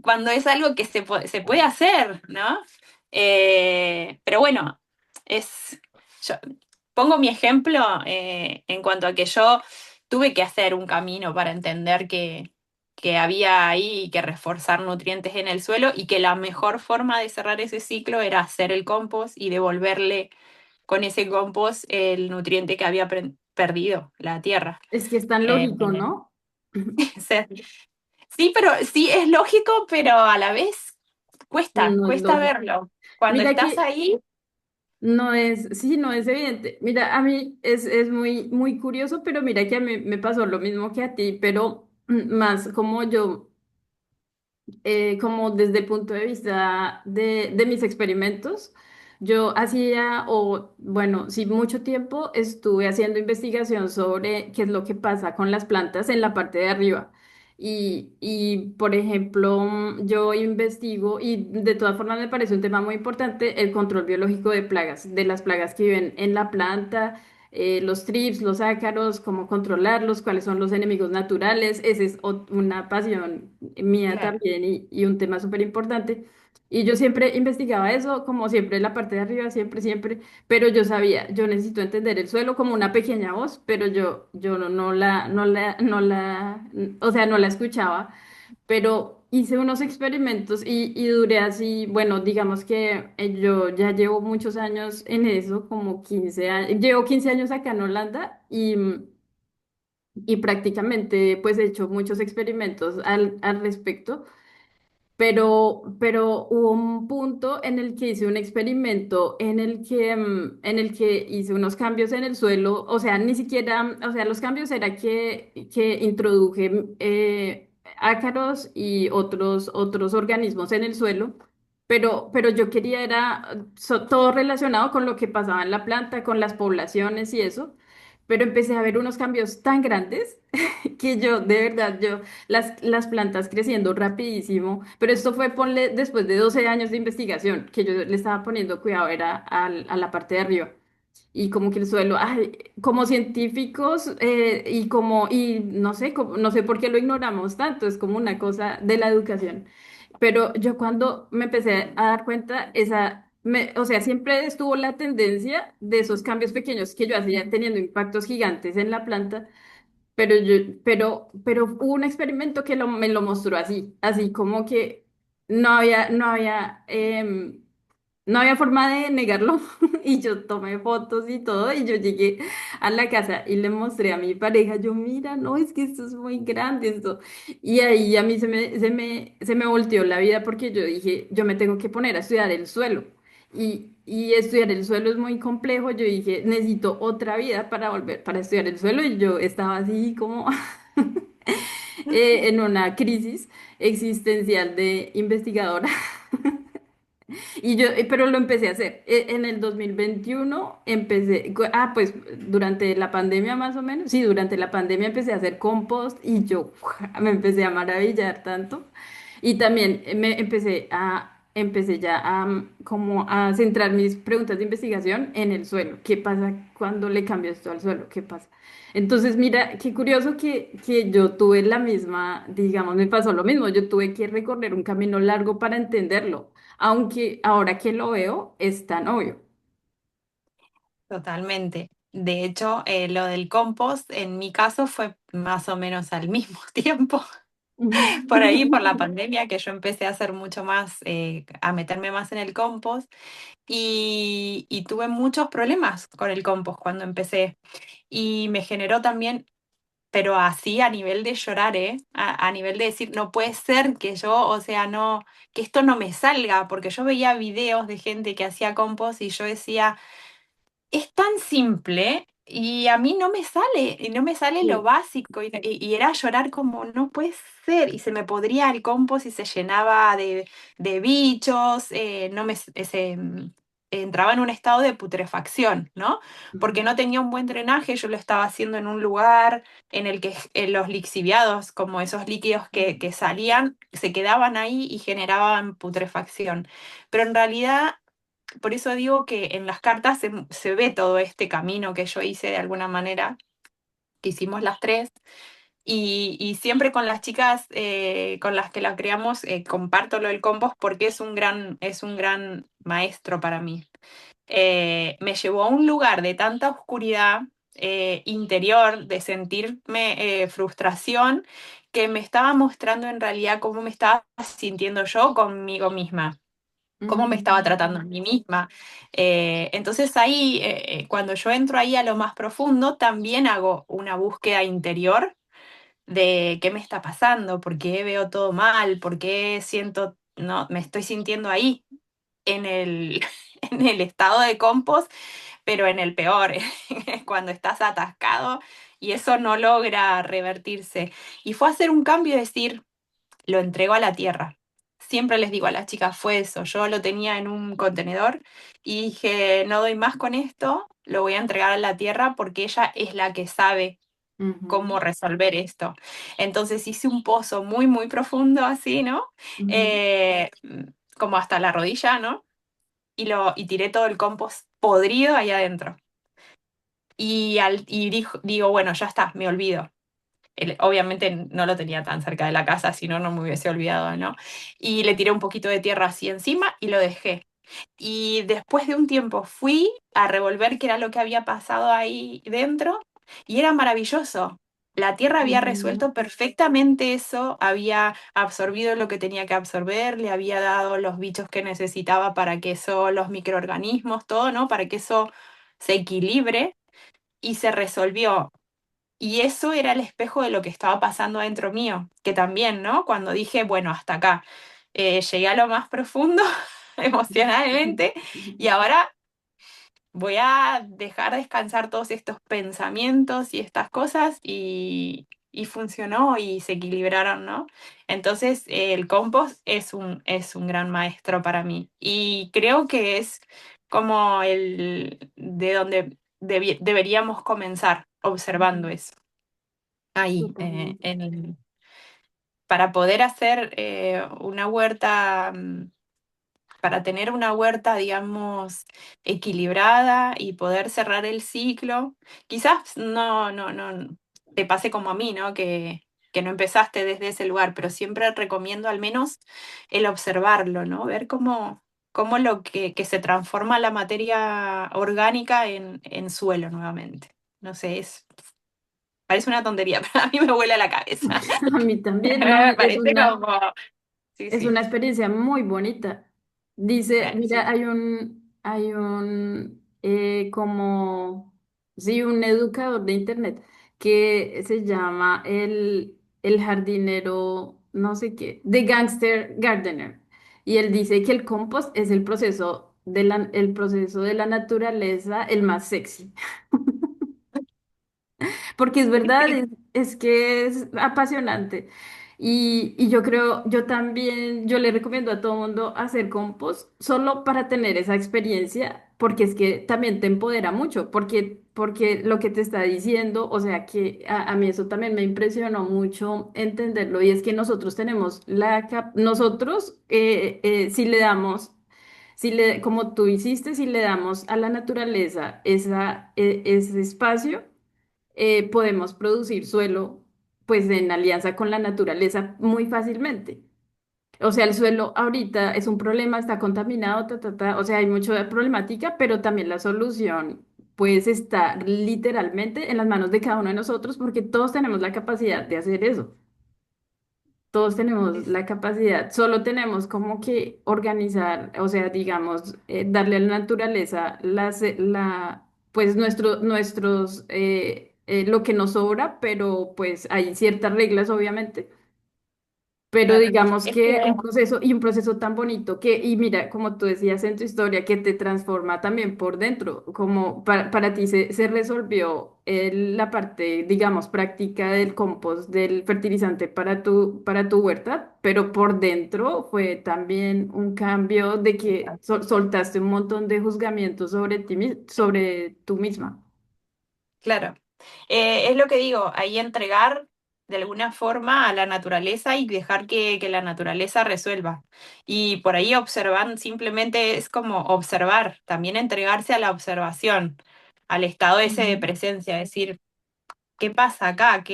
cuando es algo que se puede hacer, ¿no? Pero bueno, yo pongo mi ejemplo en cuanto a que yo tuve que hacer un camino para entender que había ahí que reforzar nutrientes en el suelo y que la mejor forma de cerrar ese ciclo era hacer el compost y devolverle con ese compost el nutriente que había perdido la tierra. Es que es tan Eh, lógico, ¿no? Sí, pero sí es lógico, pero a la vez No es cuesta lógico. verlo. Cuando Mira estás que ahí, no es, sí, no es evidente. Mira, a mí es muy, muy curioso, pero mira que a mí me pasó lo mismo que a ti, pero más como yo, como desde el punto de vista de mis experimentos, yo hacía, o bueno, sí, mucho tiempo estuve haciendo investigación sobre qué es lo que pasa con las plantas en la parte de arriba. Por ejemplo, yo investigo y de todas formas me parece un tema muy importante el control biológico de plagas, de las plagas que viven en la planta, los trips, los ácaros, cómo controlarlos, cuáles son los enemigos naturales. Esa es una pasión mía Claro. también y un tema súper importante. Y yo siempre investigaba eso, como siempre, la parte de arriba, siempre, siempre. Pero yo sabía, yo necesito entender el suelo como una pequeña voz, pero yo o sea, no la escuchaba, pero hice unos experimentos y duré así, bueno, digamos que yo ya llevo muchos años en eso, como 15 años, llevo 15 años acá en Holanda y prácticamente pues he hecho muchos experimentos al respecto. Pero hubo un punto en el que hice un experimento en el que hice unos cambios en el suelo, o sea, ni siquiera, o sea, los cambios era que introduje ácaros y otros organismos en el suelo, pero yo quería era todo relacionado con lo que pasaba en la planta, con las poblaciones y eso, pero empecé a ver unos cambios tan grandes que yo, de verdad, las plantas creciendo rapidísimo, pero esto fue, ponle, después de 12 años de investigación, que yo le estaba poniendo cuidado, era a la parte de arriba. Y como que el suelo, ay, como científicos y no sé, no sé por qué lo ignoramos tanto, es como una cosa de la educación. Pero yo cuando me empecé a dar cuenta, o sea, siempre estuvo la tendencia de esos cambios pequeños que yo hacía teniendo impactos gigantes en la planta, pero hubo un experimento que me lo mostró así como que no había forma de negarlo. Y yo tomé fotos y todo y yo llegué a la casa y le mostré a mi pareja, yo, mira, no, es que esto es muy grande esto. Y ahí a mí se me volteó la vida porque yo dije, yo me tengo que poner a estudiar el suelo. Y estudiar el suelo es muy complejo. Yo dije, necesito otra vida para volver, para estudiar el suelo. Y yo estaba así como en una crisis existencial de investigadora. Pero lo empecé a hacer. En el 2021 empecé, pues durante la pandemia más o menos, sí, durante la pandemia empecé a hacer compost y yo me empecé a maravillar tanto. Y también empecé ya como a centrar mis preguntas de investigación en el suelo. ¿Qué pasa cuando le cambio esto al suelo? ¿Qué pasa? Entonces, mira, qué curioso que yo tuve la misma, digamos, me pasó lo mismo. Yo tuve que recorrer un camino largo para entenderlo, aunque ahora que lo veo es tan obvio. Totalmente. De hecho, lo del compost en mi caso fue más o menos al mismo tiempo. Por ahí, por la pandemia, que yo empecé a hacer mucho más, a meterme más en el compost y tuve muchos problemas con el compost cuando empecé. Y me generó también, pero así a nivel de llorar, ¿eh? A nivel de decir, no puede ser que yo, o sea, no, que esto no me salga, porque yo veía videos de gente que hacía compost y yo decía, es tan simple y a mí no me sale, y no me sale lo Sí. básico, y era llorar como, no puede ser, y se me podría el compost y se llenaba de bichos, no me, entraba en un estado de putrefacción, ¿no? Porque Ujú. no tenía un buen drenaje, yo lo estaba haciendo en un lugar en el que los lixiviados, como esos líquidos que salían, se quedaban ahí y generaban putrefacción. Pero en realidad por eso digo que en las cartas se ve todo este camino que yo hice de alguna manera, que hicimos las tres, y siempre con las chicas con las que la creamos comparto lo del compost porque es un gran maestro para mí. Me llevó a un lugar de tanta oscuridad interior, de sentirme frustración, que me estaba mostrando en realidad cómo me estaba sintiendo yo conmigo misma, cómo me estaba tratando a Mm. mí misma. Entonces ahí, cuando yo entro ahí a lo más profundo, también hago una búsqueda interior de qué me está pasando, por qué veo todo mal, por qué siento, no, me estoy sintiendo ahí, en el, en el estado de compost, pero en el peor, cuando estás atascado y eso no logra revertirse. Y fue hacer un cambio y decir, lo entrego a la tierra. Siempre les digo a las chicas, fue eso, yo lo tenía en un contenedor y dije, no doy más con esto, lo voy a entregar a la tierra porque ella es la que sabe Ujú, cómo resolver esto. Entonces hice un pozo muy, muy profundo así, ¿no? ujú, Eh, Como hasta la rodilla, ¿no? Y tiré todo el compost podrido ahí adentro. Digo, bueno, ya está, me olvido. Obviamente no lo tenía tan cerca de la casa, si no, no me hubiese olvidado, ¿no? Y le tiré un poquito de tierra así encima y lo dejé. Y después de un tiempo fui a revolver qué era lo que había pasado ahí dentro y era maravilloso. La tierra había ujú. resuelto perfectamente eso, había absorbido lo que tenía que absorber, le había dado los bichos que necesitaba para que eso, los microorganismos, todo, ¿no? Para que eso se equilibre y se resolvió. Y eso era el espejo de lo que estaba pasando dentro mío, que también, ¿no? Cuando dije, bueno, hasta acá, llegué a lo más profundo emocionalmente y ahora voy a dejar descansar todos estos pensamientos y estas cosas y funcionó y se equilibraron, ¿no? Entonces, el compost es un gran maestro para mí y creo que es como el de donde deberíamos comenzar observando eso ahí, Totalmente. para poder hacer una huerta, para tener una huerta, digamos, equilibrada y poder cerrar el ciclo. Quizás no te pase como a mí, ¿no? Que no empezaste desde ese lugar, pero siempre recomiendo al menos el observarlo, ¿no? Ver cómo que se transforma la materia orgánica en suelo nuevamente. No sé, parece una tontería, pero a mí me vuela la cabeza. A mí también, no, Me parece como, sí, es sí, una experiencia muy bonita. Dice, mira, sí. hay un, como, sí, un educador de internet que se llama el jardinero, no sé qué, The Gangster Gardener. Y él dice que el compost es el proceso de la naturaleza el más sexy. Porque es verdad, es que es apasionante. Y yo creo, yo también, yo le recomiendo a todo mundo hacer compost solo para tener esa experiencia, porque es que también te empodera mucho, porque lo que te está diciendo, o sea que a mí eso también me impresionó mucho entenderlo, y es que nosotros tenemos nosotros, si le damos... como tú hiciste, si le damos a la naturaleza ese espacio, podemos producir suelo pues en alianza con la naturaleza muy fácilmente. O sea, el suelo ahorita es un problema, está contaminado, o sea, hay mucha problemática, pero también la solución pues está literalmente en las manos de cada uno de nosotros porque todos tenemos la capacidad de hacer eso. Todos tenemos Es- la capacidad, solo tenemos como que organizar, o sea, digamos, darle a la naturaleza pues lo que nos sobra, pero pues hay ciertas reglas, obviamente. Pero claro. digamos Es que, que un proceso tan bonito y mira, como tú decías en tu historia, que te transforma también por dentro, como para ti se resolvió la parte, digamos, práctica del compost, del fertilizante para tu huerta, pero por dentro fue también un cambio de que soltaste un montón de juzgamientos sobre sobre tú misma. claro, es lo que digo, ahí entregar de alguna forma a la naturaleza y dejar que la naturaleza resuelva. Y por ahí observar, simplemente es como observar, también entregarse a la observación, al estado ese de Ujú. presencia, decir, ¿qué pasa acá?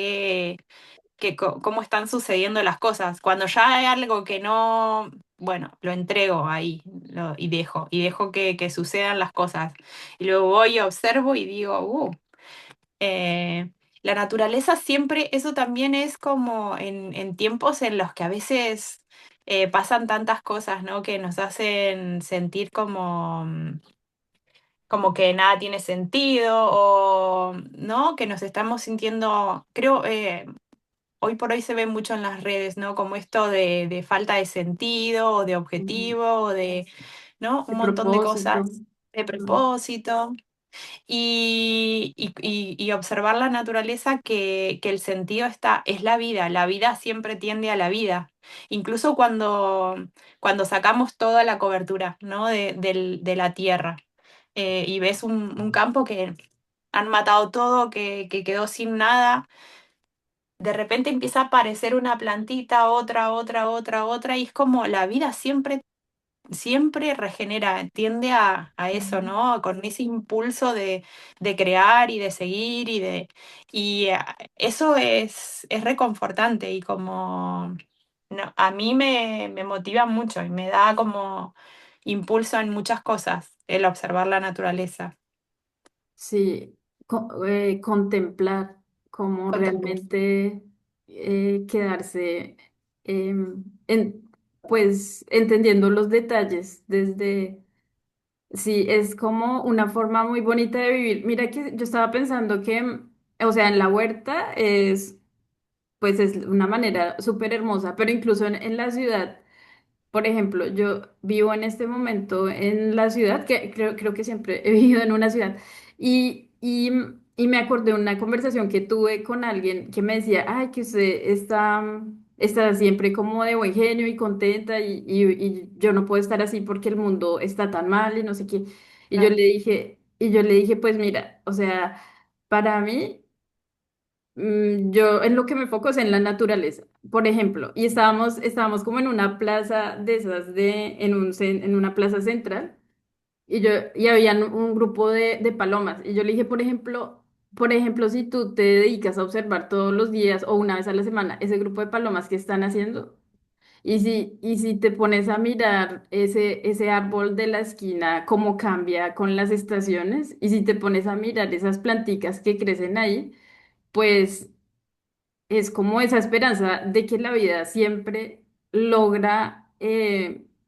¿Cómo están sucediendo las cosas? Cuando ya hay algo que no, bueno, lo entrego ahí y dejo que sucedan las cosas. Y luego voy, observo y digo, eh, la naturaleza siempre, eso también es como en tiempos en los que a veces pasan tantas cosas, ¿no? Que nos hacen sentir como que nada tiene sentido o, ¿no? Que nos estamos sintiendo, creo, hoy por hoy se ve mucho en las redes, ¿no? Como esto de falta de sentido o de Ujú. objetivo o de, ¿no? De Un montón de cosas propósito. de Mm. propósito y observar la naturaleza que el sentido es la vida siempre tiende a la vida, incluso cuando sacamos toda la cobertura, ¿no? de la tierra y ves un campo han matado todo, que quedó sin nada. De repente empieza a aparecer una plantita, otra, y es como la vida siempre regenera, tiende a eso, Ujú. ¿no? Con ese impulso de crear y de seguir eso es reconfortante y como no, a mí me motiva mucho y me da como impulso en muchas cosas el observar la naturaleza, Sí, contemplar cómo contemplar. realmente quedarse en, pues entendiendo los detalles desde, sí, es como una forma muy bonita de vivir. Mira que yo estaba pensando que, o sea, en la huerta pues es una manera súper hermosa, pero incluso en la ciudad. Por ejemplo, yo vivo en este momento en la ciudad, que creo que siempre he vivido en una ciudad, y me acordé de una conversación que tuve con alguien que me decía, ay, que usted está siempre como de buen genio y contenta, y yo no puedo estar así porque el mundo está tan mal y no sé qué. Claro, Y yo le dije, pues mira, o sea, para mí... Yo en lo que me foco es en la naturaleza, por ejemplo, y estábamos como en una plaza de esas en una plaza central, y habían un grupo de palomas, y yo le dije, por ejemplo, si tú te dedicas a observar todos los días o una vez a la semana ese grupo de palomas que están haciendo, y si te pones a mirar ese árbol de la esquina, cómo cambia con las estaciones, y si te pones a mirar esas planticas que crecen ahí, pues es como esa esperanza de que la vida siempre logra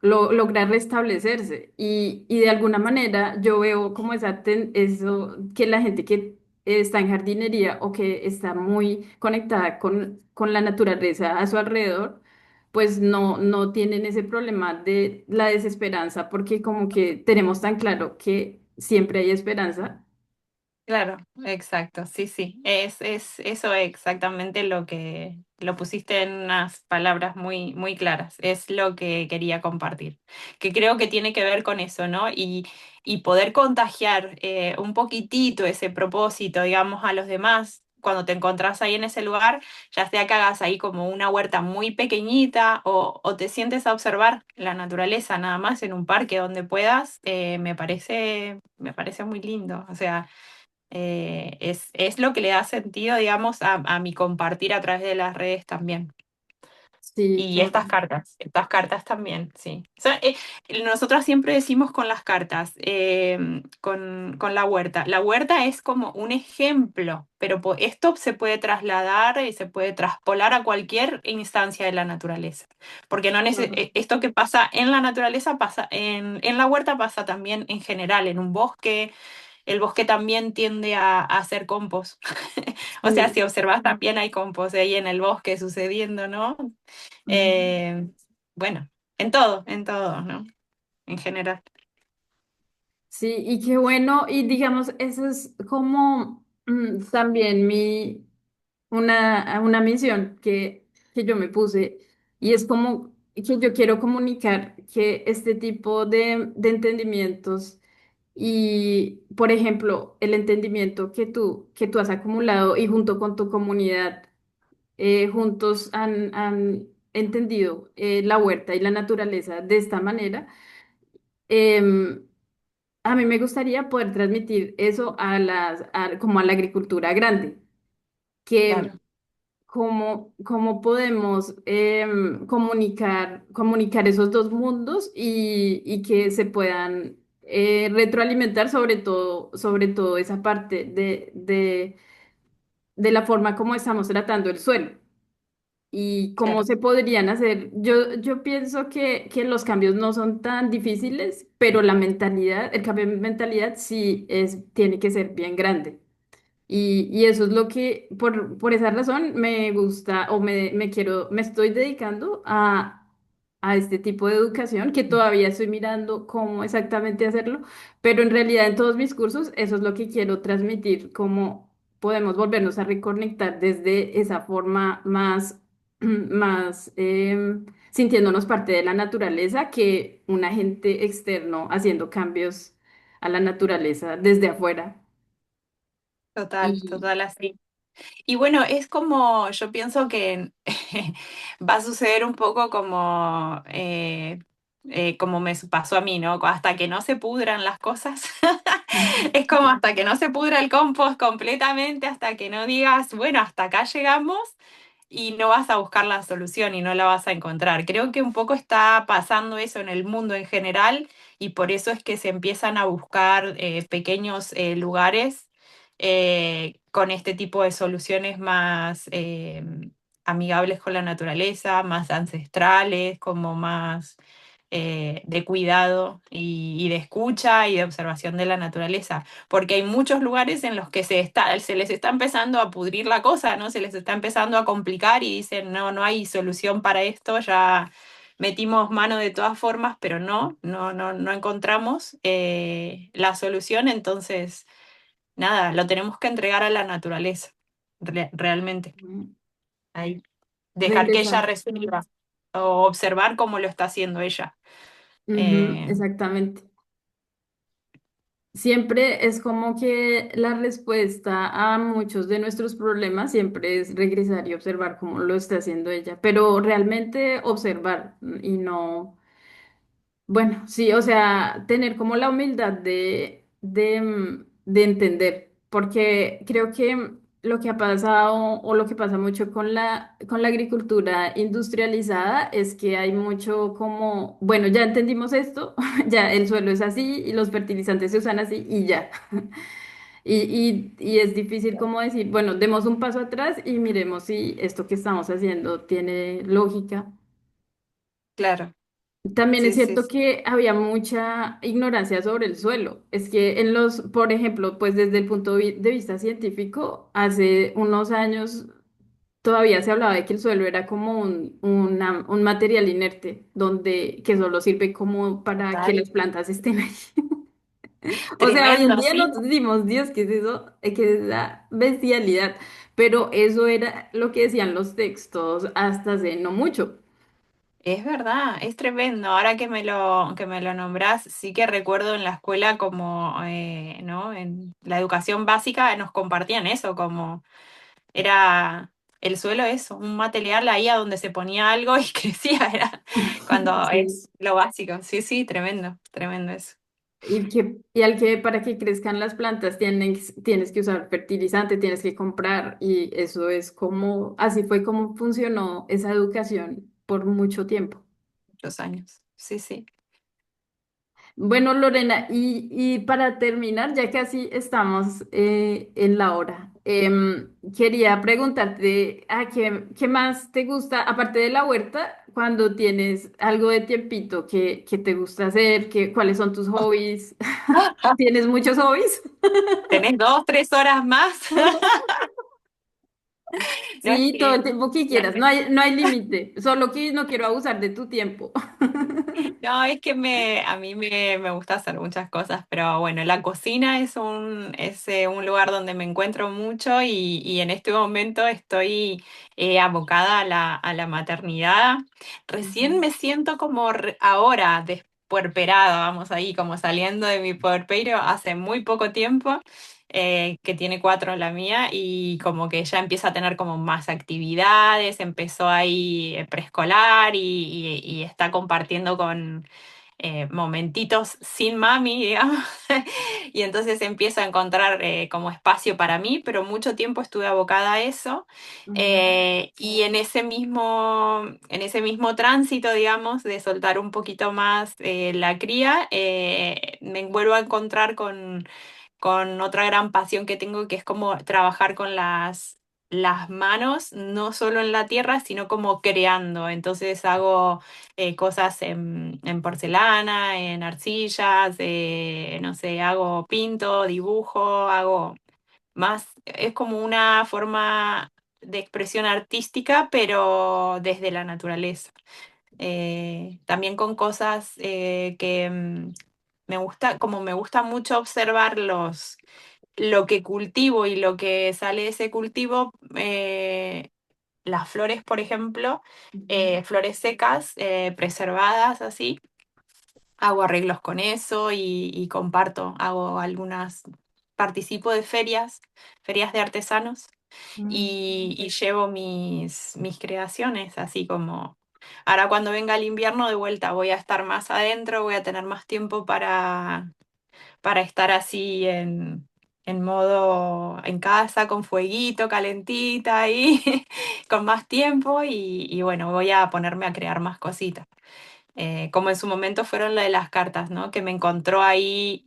restablecerse. Y de alguna manera yo veo como eso, que la gente que está en jardinería o que está muy conectada con la naturaleza a su alrededor, pues no tienen ese problema de la desesperanza, porque como que tenemos tan claro que siempre hay esperanza. claro, exacto, sí, sí, eso es exactamente lo que lo pusiste en unas palabras muy claras, es lo que quería compartir, que creo que tiene que ver con eso, ¿no? Y poder contagiar un poquitito ese propósito, digamos, a los demás. Cuando te encontrás ahí en ese lugar, ya sea que hagas ahí como una huerta muy pequeñita o te sientes a observar la naturaleza nada más en un parque donde puedas, me parece muy lindo. O sea, es lo que le da sentido, digamos, a mi compartir a través de las redes también. Sí, Y estas cartas también, sí. Nosotros siempre decimos con las cartas, con la huerta. La huerta es como un ejemplo, pero esto se puede trasladar y se puede traspolar a cualquier instancia de la naturaleza. Porque esto que pasa en la naturaleza pasa en la huerta pasa también en general, en un bosque. El bosque también tiende a hacer compost. O sea, si sí. observas, también hay compost ahí en el bosque sucediendo, ¿no? Ujú. Eh, bueno, en todo, ¿no? En general. Sí, y qué bueno, y digamos, eso es como también una misión que yo me puse, y es como que yo quiero comunicar que este tipo de entendimientos y, por ejemplo, el entendimiento que tú has acumulado y junto con tu comunidad, juntos han entendido la huerta y la naturaleza de esta manera. em, a mí me gustaría poder transmitir eso como a la agricultura grande, que Claro, cómo podemos comunicar esos dos mundos y que se puedan retroalimentar sobre todo esa parte de la forma como estamos tratando el suelo. Y cómo claro, se podrían hacer. Yo pienso que los cambios no son tan difíciles, pero el cambio de mentalidad sí tiene que ser bien grande. Y eso es lo que, por esa razón, me gusta o me estoy dedicando a este tipo de educación, que todavía estoy mirando cómo exactamente hacerlo, pero en realidad en todos mis cursos eso es lo que quiero transmitir, cómo podemos volvernos a reconectar desde esa forma más sintiéndonos parte de la naturaleza que un agente externo haciendo cambios a la naturaleza desde afuera. Total, Y total así. Y bueno, es como, yo pienso que va a suceder un poco como me pasó a mí, ¿no? Hasta que no se pudran las cosas. Es como hasta que no se pudra el compost completamente, hasta que no digas, bueno, hasta acá llegamos y no vas a buscar la solución y no la vas a encontrar. Creo que un poco está pasando eso en el mundo en general y por eso es que se empiezan a buscar pequeños lugares con este tipo de soluciones más amigables con la naturaleza, más ancestrales, como más de cuidado y de escucha y de observación de la naturaleza, porque hay muchos lugares en los que se les está empezando a pudrir la cosa, ¿no? Se les está empezando a complicar y dicen, no, no hay solución para esto, ya metimos mano de todas formas, pero no encontramos la solución, entonces, nada, lo tenemos que entregar a la naturaleza, realmente, ahí. re Dejar que ella interesante. resuelva o observar cómo lo está haciendo ella. Ujú, Eh, exactamente. Siempre es como que la respuesta a muchos de nuestros problemas siempre es regresar y observar cómo lo está haciendo ella, pero realmente observar y no, bueno, sí, o sea, tener como la humildad de entender, porque creo que lo que ha pasado o lo que pasa mucho con la agricultura industrializada es que hay mucho como, bueno, ya entendimos esto, ya el suelo es así y los fertilizantes se usan así y ya. Y es difícil como decir, bueno, demos un paso atrás y miremos si esto que estamos haciendo tiene lógica. claro, También es sí, sí, cierto sí. que había mucha ignorancia sobre el suelo. Es que por ejemplo, pues desde el punto de vista científico, hace unos años todavía se hablaba de que el suelo era como un material inerte, que solo sirve como para que Total. las plantas estén ahí. O sea, hoy en Tremendo, día sí. nosotros decimos, Dios, ¿qué es eso? ¿Qué es esa bestialidad? Pero eso era lo que decían los textos hasta hace no mucho. Es verdad, es tremendo. Ahora que me lo nombrás, sí que recuerdo en la escuela como, ¿no? En la educación básica nos compartían eso, como era el suelo es un material ahí a donde se ponía algo y crecía, era cuando Sí. es lo básico. Sí, sí, tremendo, tremendo eso. Para que crezcan las plantas tienes que usar fertilizante, tienes que comprar, y eso es como, así fue como funcionó esa educación por mucho tiempo. Muchos años. Sí, sí. Bueno, Lorena, y para terminar, ya casi estamos en la hora, quería preguntarte, ¿qué más te gusta, aparte de la huerta, cuando tienes algo de tiempito, qué te gusta hacer, cuáles son tus hobbies? ¿Tienes muchos hobbies? ¿Tenés 2, 3 horas más? No es Sí, todo el que tiempo que la- quieras, no hay límite, solo que no quiero abusar de tu tiempo. No, es que a mí me gusta hacer muchas cosas, pero bueno, la cocina es un lugar donde me encuentro mucho y en este momento estoy abocada a a la maternidad. Recién Ujú, me siento como ahora, despuerperada, vamos ahí, como saliendo de mi puerperio hace muy poco tiempo. Que tiene 4 la mía y como que ya empieza a tener como más actividades, empezó ahí preescolar y está compartiendo con momentitos sin mami, digamos, y entonces empiezo a encontrar como espacio para mí, pero mucho tiempo estuve abocada a eso ujú, y en ese mismo tránsito, digamos, de soltar un poquito más la cría, me vuelvo a encontrar con otra gran pasión que tengo, que es como trabajar con las manos, no solo en la tierra, sino como creando. Entonces hago cosas en porcelana, en arcillas, no sé, hago pinto, dibujo, hago más, es como una forma de expresión artística, pero desde la naturaleza. También con cosas me gusta, como me gusta mucho observar lo que cultivo y lo que sale de ese cultivo, las flores, por ejemplo, ujú. flores secas, preservadas así, hago arreglos con eso y comparto, hago algunas participo de ferias, ferias de artesanos, Mm. y llevo mis creaciones, así como ahora cuando venga el invierno de vuelta voy a estar más adentro, voy a tener más tiempo para estar así en modo en casa, con fueguito, calentita y con más tiempo y bueno, voy a ponerme a crear más cositas. Como en su momento fueron lo de las cartas, ¿no? Que me encontró ahí,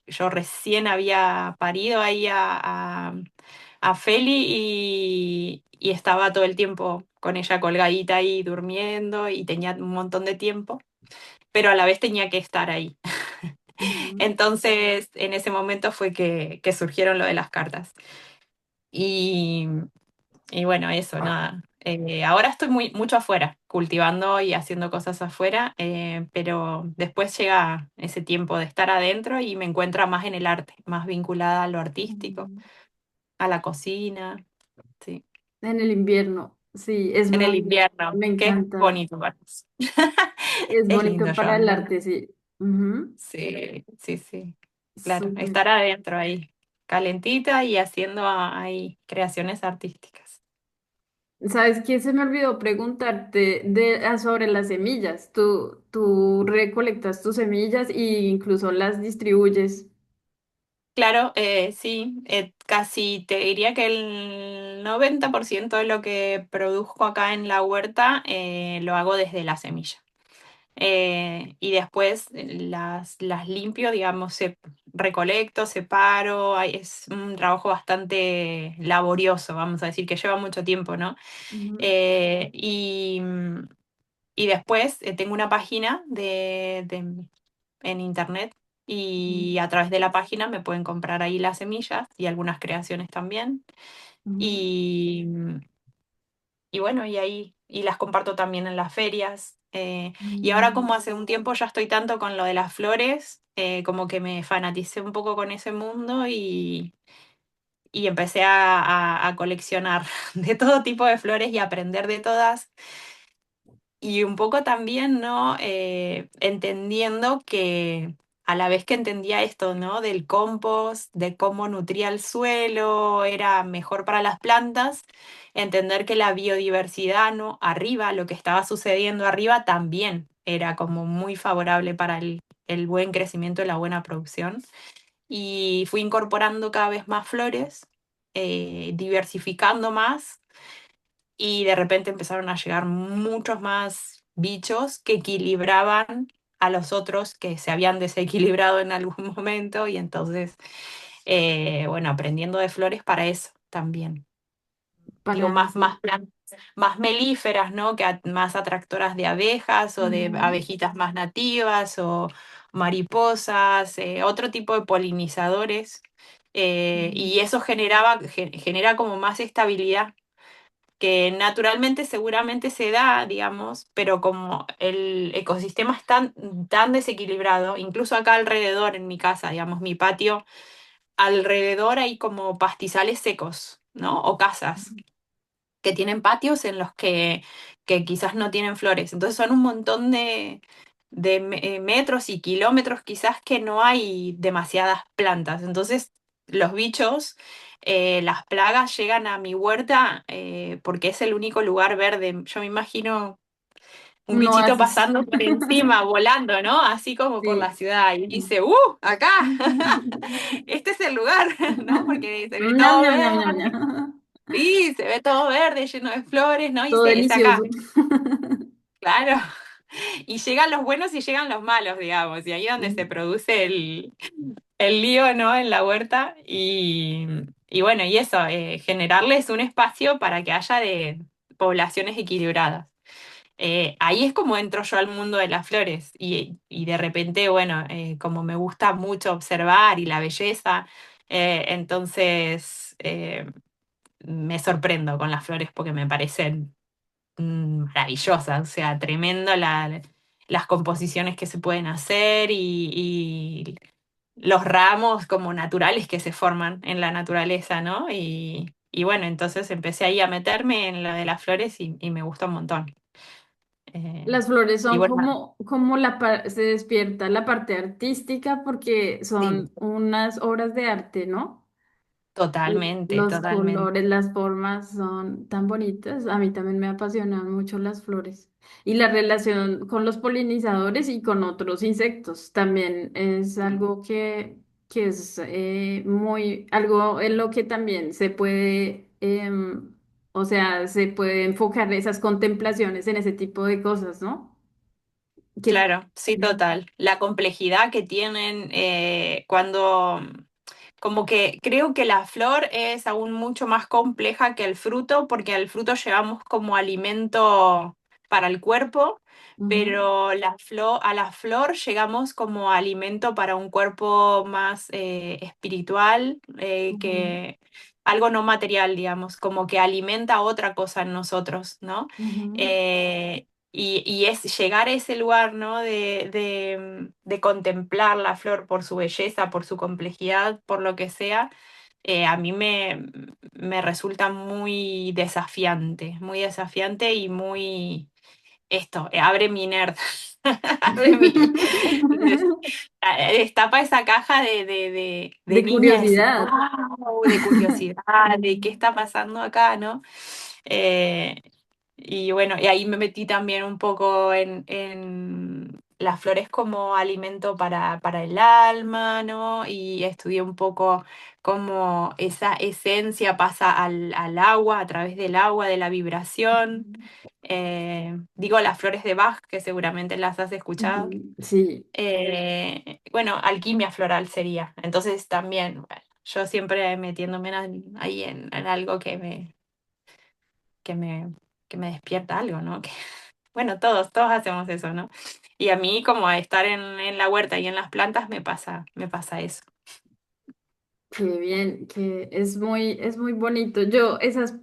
yo recién había parido ahí a Feli y estaba todo el tiempo con ella colgadita ahí durmiendo y tenía un montón de tiempo, pero a la vez tenía que estar ahí. Ujú. Entonces, en ese momento fue que surgieron lo de las cartas. Y, y bueno, eso, nada. Ahora estoy mucho afuera, cultivando y haciendo cosas afuera, pero después llega ese tiempo de estar adentro y me encuentra más en el arte, más vinculada a lo artístico, Mm. a la cocina, sí. En el invierno, sí, es En el muy, invierno, me qué encanta. bonito para nosotros. Es Es lindo, bonito para el Joan. arte, sí. Ujú. Sí, sí, sí. Claro, Súper. estar adentro ahí, calentita y haciendo ahí creaciones artísticas. ¿Sabes qué? Se me olvidó preguntarte sobre las semillas. Tú recolectas tus semillas e incluso las distribuyes. Claro, sí, casi te diría que el 90% de lo que produzco acá en la huerta lo hago desde la semilla. Y después las limpio, digamos, recolecto, separo, es un trabajo bastante laborioso, vamos a decir, que lleva mucho tiempo, ¿no? Ujú. Eh, y, y después tengo una página en internet y a través de la página me pueden comprar ahí las semillas y algunas creaciones también. Ujú. Y, y bueno, y las comparto también en las ferias. Y ahora Mm. como hace un tiempo ya estoy tanto con lo de las flores, como que me fanaticé un poco con ese mundo y empecé a coleccionar de todo tipo de flores y aprender de todas. Y un poco también, ¿no? Entendiendo que a la vez que entendía esto, ¿no? Del compost, de cómo nutría el suelo, era mejor para las plantas, entender que la biodiversidad, ¿no? Arriba, lo que estaba sucediendo arriba también era como muy favorable para el buen crecimiento y la buena producción. Y fui incorporando cada vez más flores, diversificando más y de repente empezaron a llegar muchos más bichos que equilibraban a los otros que se habían desequilibrado en algún momento y entonces, bueno, aprendiendo de flores para eso también. Digo, Para más eso. plantas, más melíferas, ¿no? Más atractoras de abejas o de Ujú. abejitas más nativas o mariposas, otro tipo de polinizadores. Y eso genera como más estabilidad que naturalmente seguramente se da, digamos, pero como el ecosistema es tan desequilibrado, incluso acá alrededor en mi casa, digamos, mi patio, alrededor hay como pastizales secos, ¿no? O casas que tienen patios en los que quizás no tienen flores. Entonces son un montón de metros y kilómetros quizás que no hay demasiadas plantas. Entonces los bichos, las plagas llegan a mi huerta porque es el único lugar verde. Yo me imagino un No bichito haces. pasando por encima, volando, ¿no? Así como por la Sí. ciudad. Y dice, acá, este es el lugar, ¿no? Porque se ve Ñam, todo ñam, ñam, ñam, verde. ñam. Sí, se ve todo verde, lleno de flores, ¿no? Y Todo es acá, delicioso. claro. Y llegan los buenos y llegan los malos, digamos. Y ahí es donde se Mm. produce el lío, ¿no? En la huerta. Y bueno, y eso, generarles un espacio para que haya de poblaciones equilibradas. Ahí es como entro yo al mundo de las flores. Y de repente, bueno, como me gusta mucho observar y la belleza, entonces me sorprendo con las flores porque me parecen maravillosas, o sea, tremendo las composiciones que se pueden hacer y los ramos como naturales que se forman en la naturaleza, ¿no? Y bueno, entonces empecé ahí a meterme en lo de las flores y me gusta un montón. Las flores Y son bueno, como se despierta la parte artística porque sí, son unas obras de arte, ¿no? totalmente, Los totalmente. colores, las formas son tan bonitas. A mí también me apasionan mucho las flores. Y la relación con los polinizadores y con otros insectos también es algo que es algo en lo que también se puede, o sea, se puede enfocar esas contemplaciones en ese tipo de cosas, ¿no? Que, Claro, sí, total. La complejidad que tienen cuando, como que creo que la flor es aún mucho más compleja que el fruto, porque al fruto llevamos como alimento para el cuerpo, Ujú, pero a la flor llegamos como alimento para un cuerpo más espiritual, ujú, que algo no material, digamos, como que alimenta otra cosa en nosotros, ¿no? ujú, Y es llegar a ese lugar, ¿no? De contemplar la flor por su belleza, por su complejidad, por lo que sea, a mí me resulta muy desafiante y muy, esto, abre mi nerd, abre mi, destapa esa caja de de niña, decir, curiosidad. wow, de curiosidad, de qué está pasando acá, ¿no? Eh, y bueno, y ahí me metí también un poco en las flores como alimento para el alma, ¿no? Y estudié un poco cómo esa esencia pasa al agua, a través del agua, de la vibración. Digo las flores de Bach, que seguramente las has escuchado. Ujú, sí. Bueno, alquimia floral sería. Entonces también, bueno, yo siempre metiéndome ahí en algo que me, que me despierta algo, ¿no? Que, bueno, todos hacemos eso, ¿no? Y a mí, como a estar en la huerta y en las plantas, me pasa eso. Qué bien, que es muy bonito. Yo, esas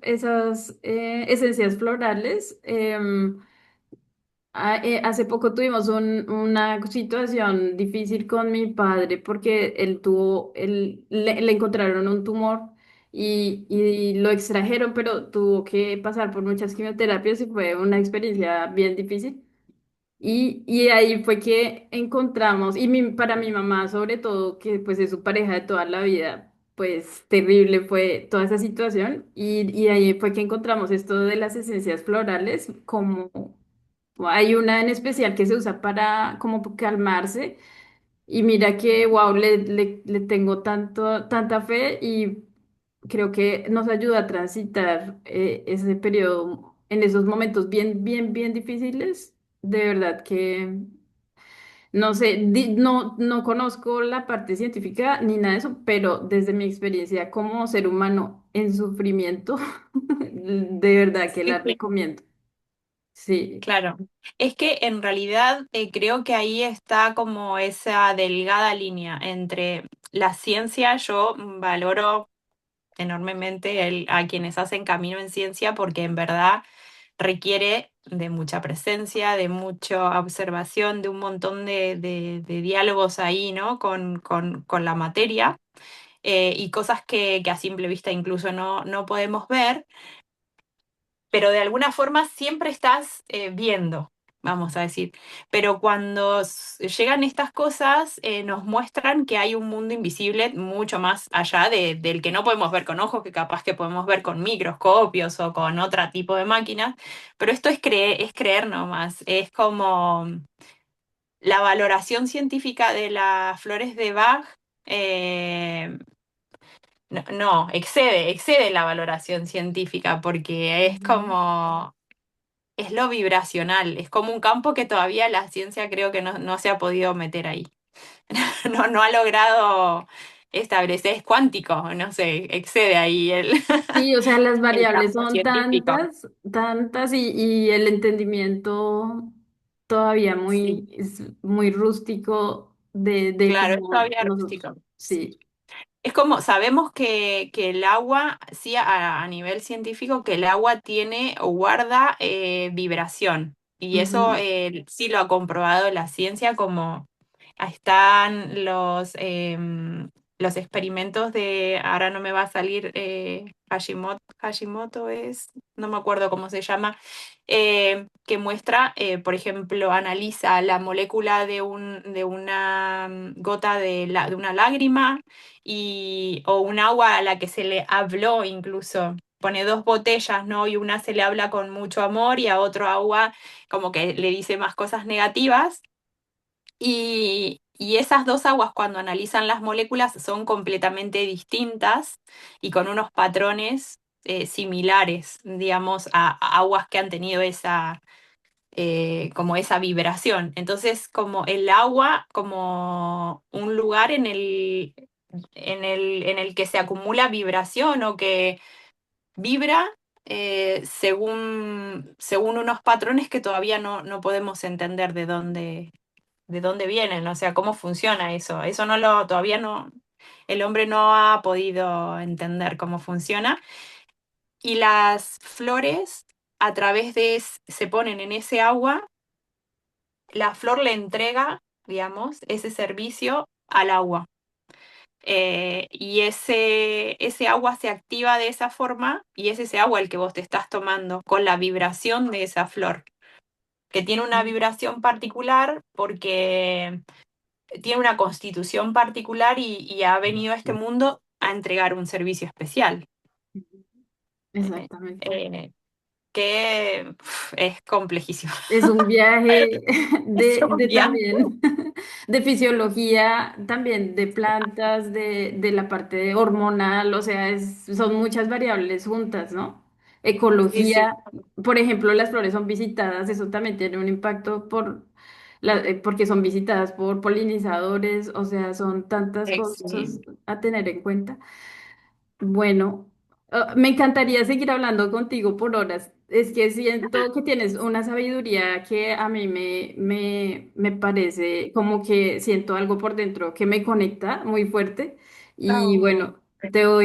esencias florales, hace poco tuvimos una situación difícil con mi padre porque le encontraron un tumor y lo extrajeron, pero tuvo que pasar por muchas quimioterapias y fue una experiencia bien difícil. Y ahí fue que encontramos, para mi mamá sobre todo, que pues es su pareja de toda la vida, pues terrible fue toda esa situación. Y ahí fue que encontramos esto de las esencias florales, como hay una en especial que se usa para como calmarse. Y mira que, wow, le tengo tanta fe y creo que nos ayuda a transitar ese periodo en esos momentos bien difíciles. De verdad que no sé, no conozco la parte científica ni nada de eso, pero desde mi experiencia como ser humano en sufrimiento, de verdad que la Sí, sí. recomiendo. Sí. Claro, es que en realidad creo que ahí está como esa delgada línea entre la ciencia, yo valoro enormemente a quienes hacen camino en ciencia porque en verdad requiere de mucha presencia, de mucha observación, de un montón de diálogos ahí, ¿no? Con la materia y cosas que a simple vista incluso no podemos ver, pero de alguna forma siempre estás viendo, vamos a decir. Pero cuando llegan estas cosas, nos muestran que hay un mundo invisible mucho más allá del que no podemos ver con ojos, que capaz que podemos ver con microscopios o con otro tipo de máquinas. Pero esto es creer nomás, es como la valoración científica de las flores de Bach. No, excede la valoración científica porque es Ujú. como es lo vibracional, es como un campo que todavía la ciencia creo que no se ha podido meter ahí. No ha logrado establecer, es cuántico, no sé, excede ahí Sí, o sea, las el variables campo son científico. tantas y el entendimiento todavía Sí, es muy rústico de claro, es cómo todavía nosotros. rústico. Sí. Sí. Es como, sabemos que el agua, sí, a nivel científico, que el agua tiene o guarda vibración. Y eso Ujú, sí lo ha comprobado la ciencia, como están los experimentos de, ahora no me va a salir, Hashimoto es, no me acuerdo cómo se llama, que muestra, por ejemplo, analiza la molécula de una gota de una lágrima o un agua a la que se le habló incluso. Pone dos botellas, ¿no? Y una se le habla con mucho amor y a otro agua como que le dice más cosas negativas. Y esas dos aguas, cuando analizan las moléculas, son completamente distintas y con unos patrones similares, digamos, a aguas que han tenido como esa vibración. Entonces, como el agua, como un lugar en el que se acumula vibración o que vibra según unos patrones que todavía no podemos entender de dónde vienen, o sea, cómo funciona eso. Eso todavía no, el hombre no ha podido entender cómo funciona. Y las flores, a través se ponen en ese agua, la flor le entrega, digamos, ese servicio al agua. Y ese agua se activa de esa forma y es ese agua el que vos te estás tomando con la vibración de esa flor, que tiene una vibración particular porque tiene una constitución particular y ha venido a este mundo a entregar un servicio especial, eh, Exactamente. eh, que es complejísimo. Es un viaje Es un de viaje. también, de fisiología, también de plantas, de la parte hormonal, o sea, son muchas variables juntas, ¿no? Sí, sí, Ecología, por ejemplo, las flores son visitadas, eso también tiene un impacto porque son visitadas por polinizadores, o sea, son tantas cosas sí. a tener en cuenta. Bueno, me encantaría seguir hablando contigo por horas. Es que siento que tienes una sabiduría que a mí me parece como que siento algo por dentro que me conecta muy fuerte. Y Oh, bueno, yo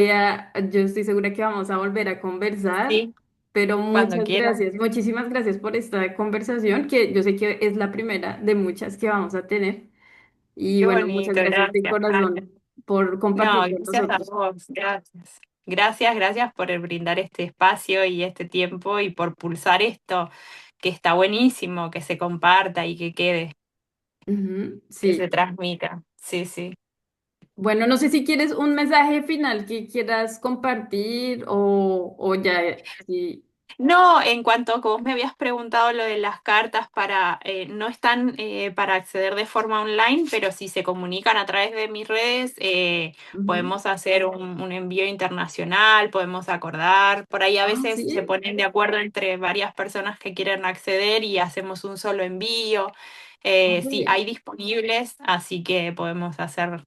estoy segura que vamos a volver a conversar, sí, pero cuando muchas quieras. gracias, muchísimas gracias por esta conversación, que yo sé que es la primera de muchas que vamos a tener. Y Qué bueno, muchas bonito, gracias de gracias, Ana. corazón por No, compartir con gracias a nosotros. vos, gracias. Gracias por brindar este espacio y este tiempo y por pulsar esto, que está buenísimo, que se comparta y que quede, Ujú, que se sí. transmita. Sí, sí. Bueno, no sé si quieres un mensaje final que quieras compartir o ya, sí. No, en cuanto a que vos me habías preguntado lo de las cartas no están para acceder de forma online, pero si se comunican a través de mis redes, Ujú. podemos hacer un envío internacional, podemos acordar. Por ahí a Ah, veces se sí. ponen de acuerdo entre varias personas que quieren acceder y hacemos un solo envío. Ah, qué Sí, bien. hay disponibles, así que podemos hacer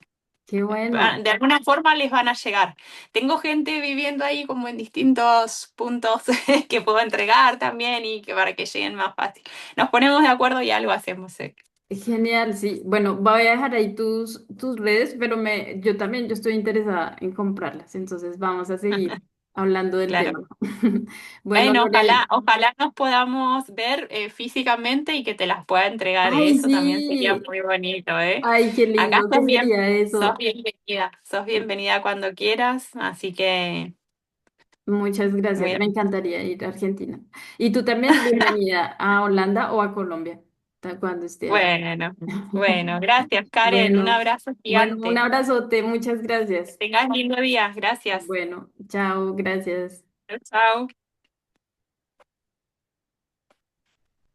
Qué bueno. de alguna forma les van a llegar. Tengo gente viviendo ahí como en distintos puntos que puedo entregar también y que para que lleguen más fácil. Nos ponemos de acuerdo y algo hacemos. Genial, sí. Bueno, voy a dejar ahí tus redes, pero yo también, yo estoy interesada en comprarlas. Entonces vamos a seguir hablando del Claro. tema. Bueno, Bueno, Lorena. ojalá nos podamos ver físicamente y que te las pueda entregar. Ay, Eso también sería sí. muy bonito, ¿eh? Ay, qué Acá lindo que sería eso. sos bienvenida cuando quieras, así que Muchas gracias, mira, me encantaría ir a Argentina. Y tú también, bienvenida a Holanda o a Colombia, cuando esté allá. bueno, bueno, gracias Karen, un Bueno, abrazo bueno, un gigante. abrazote, muchas Que gracias. tengas lindo día, gracias. Bueno, chao, gracias. Chao. Chao.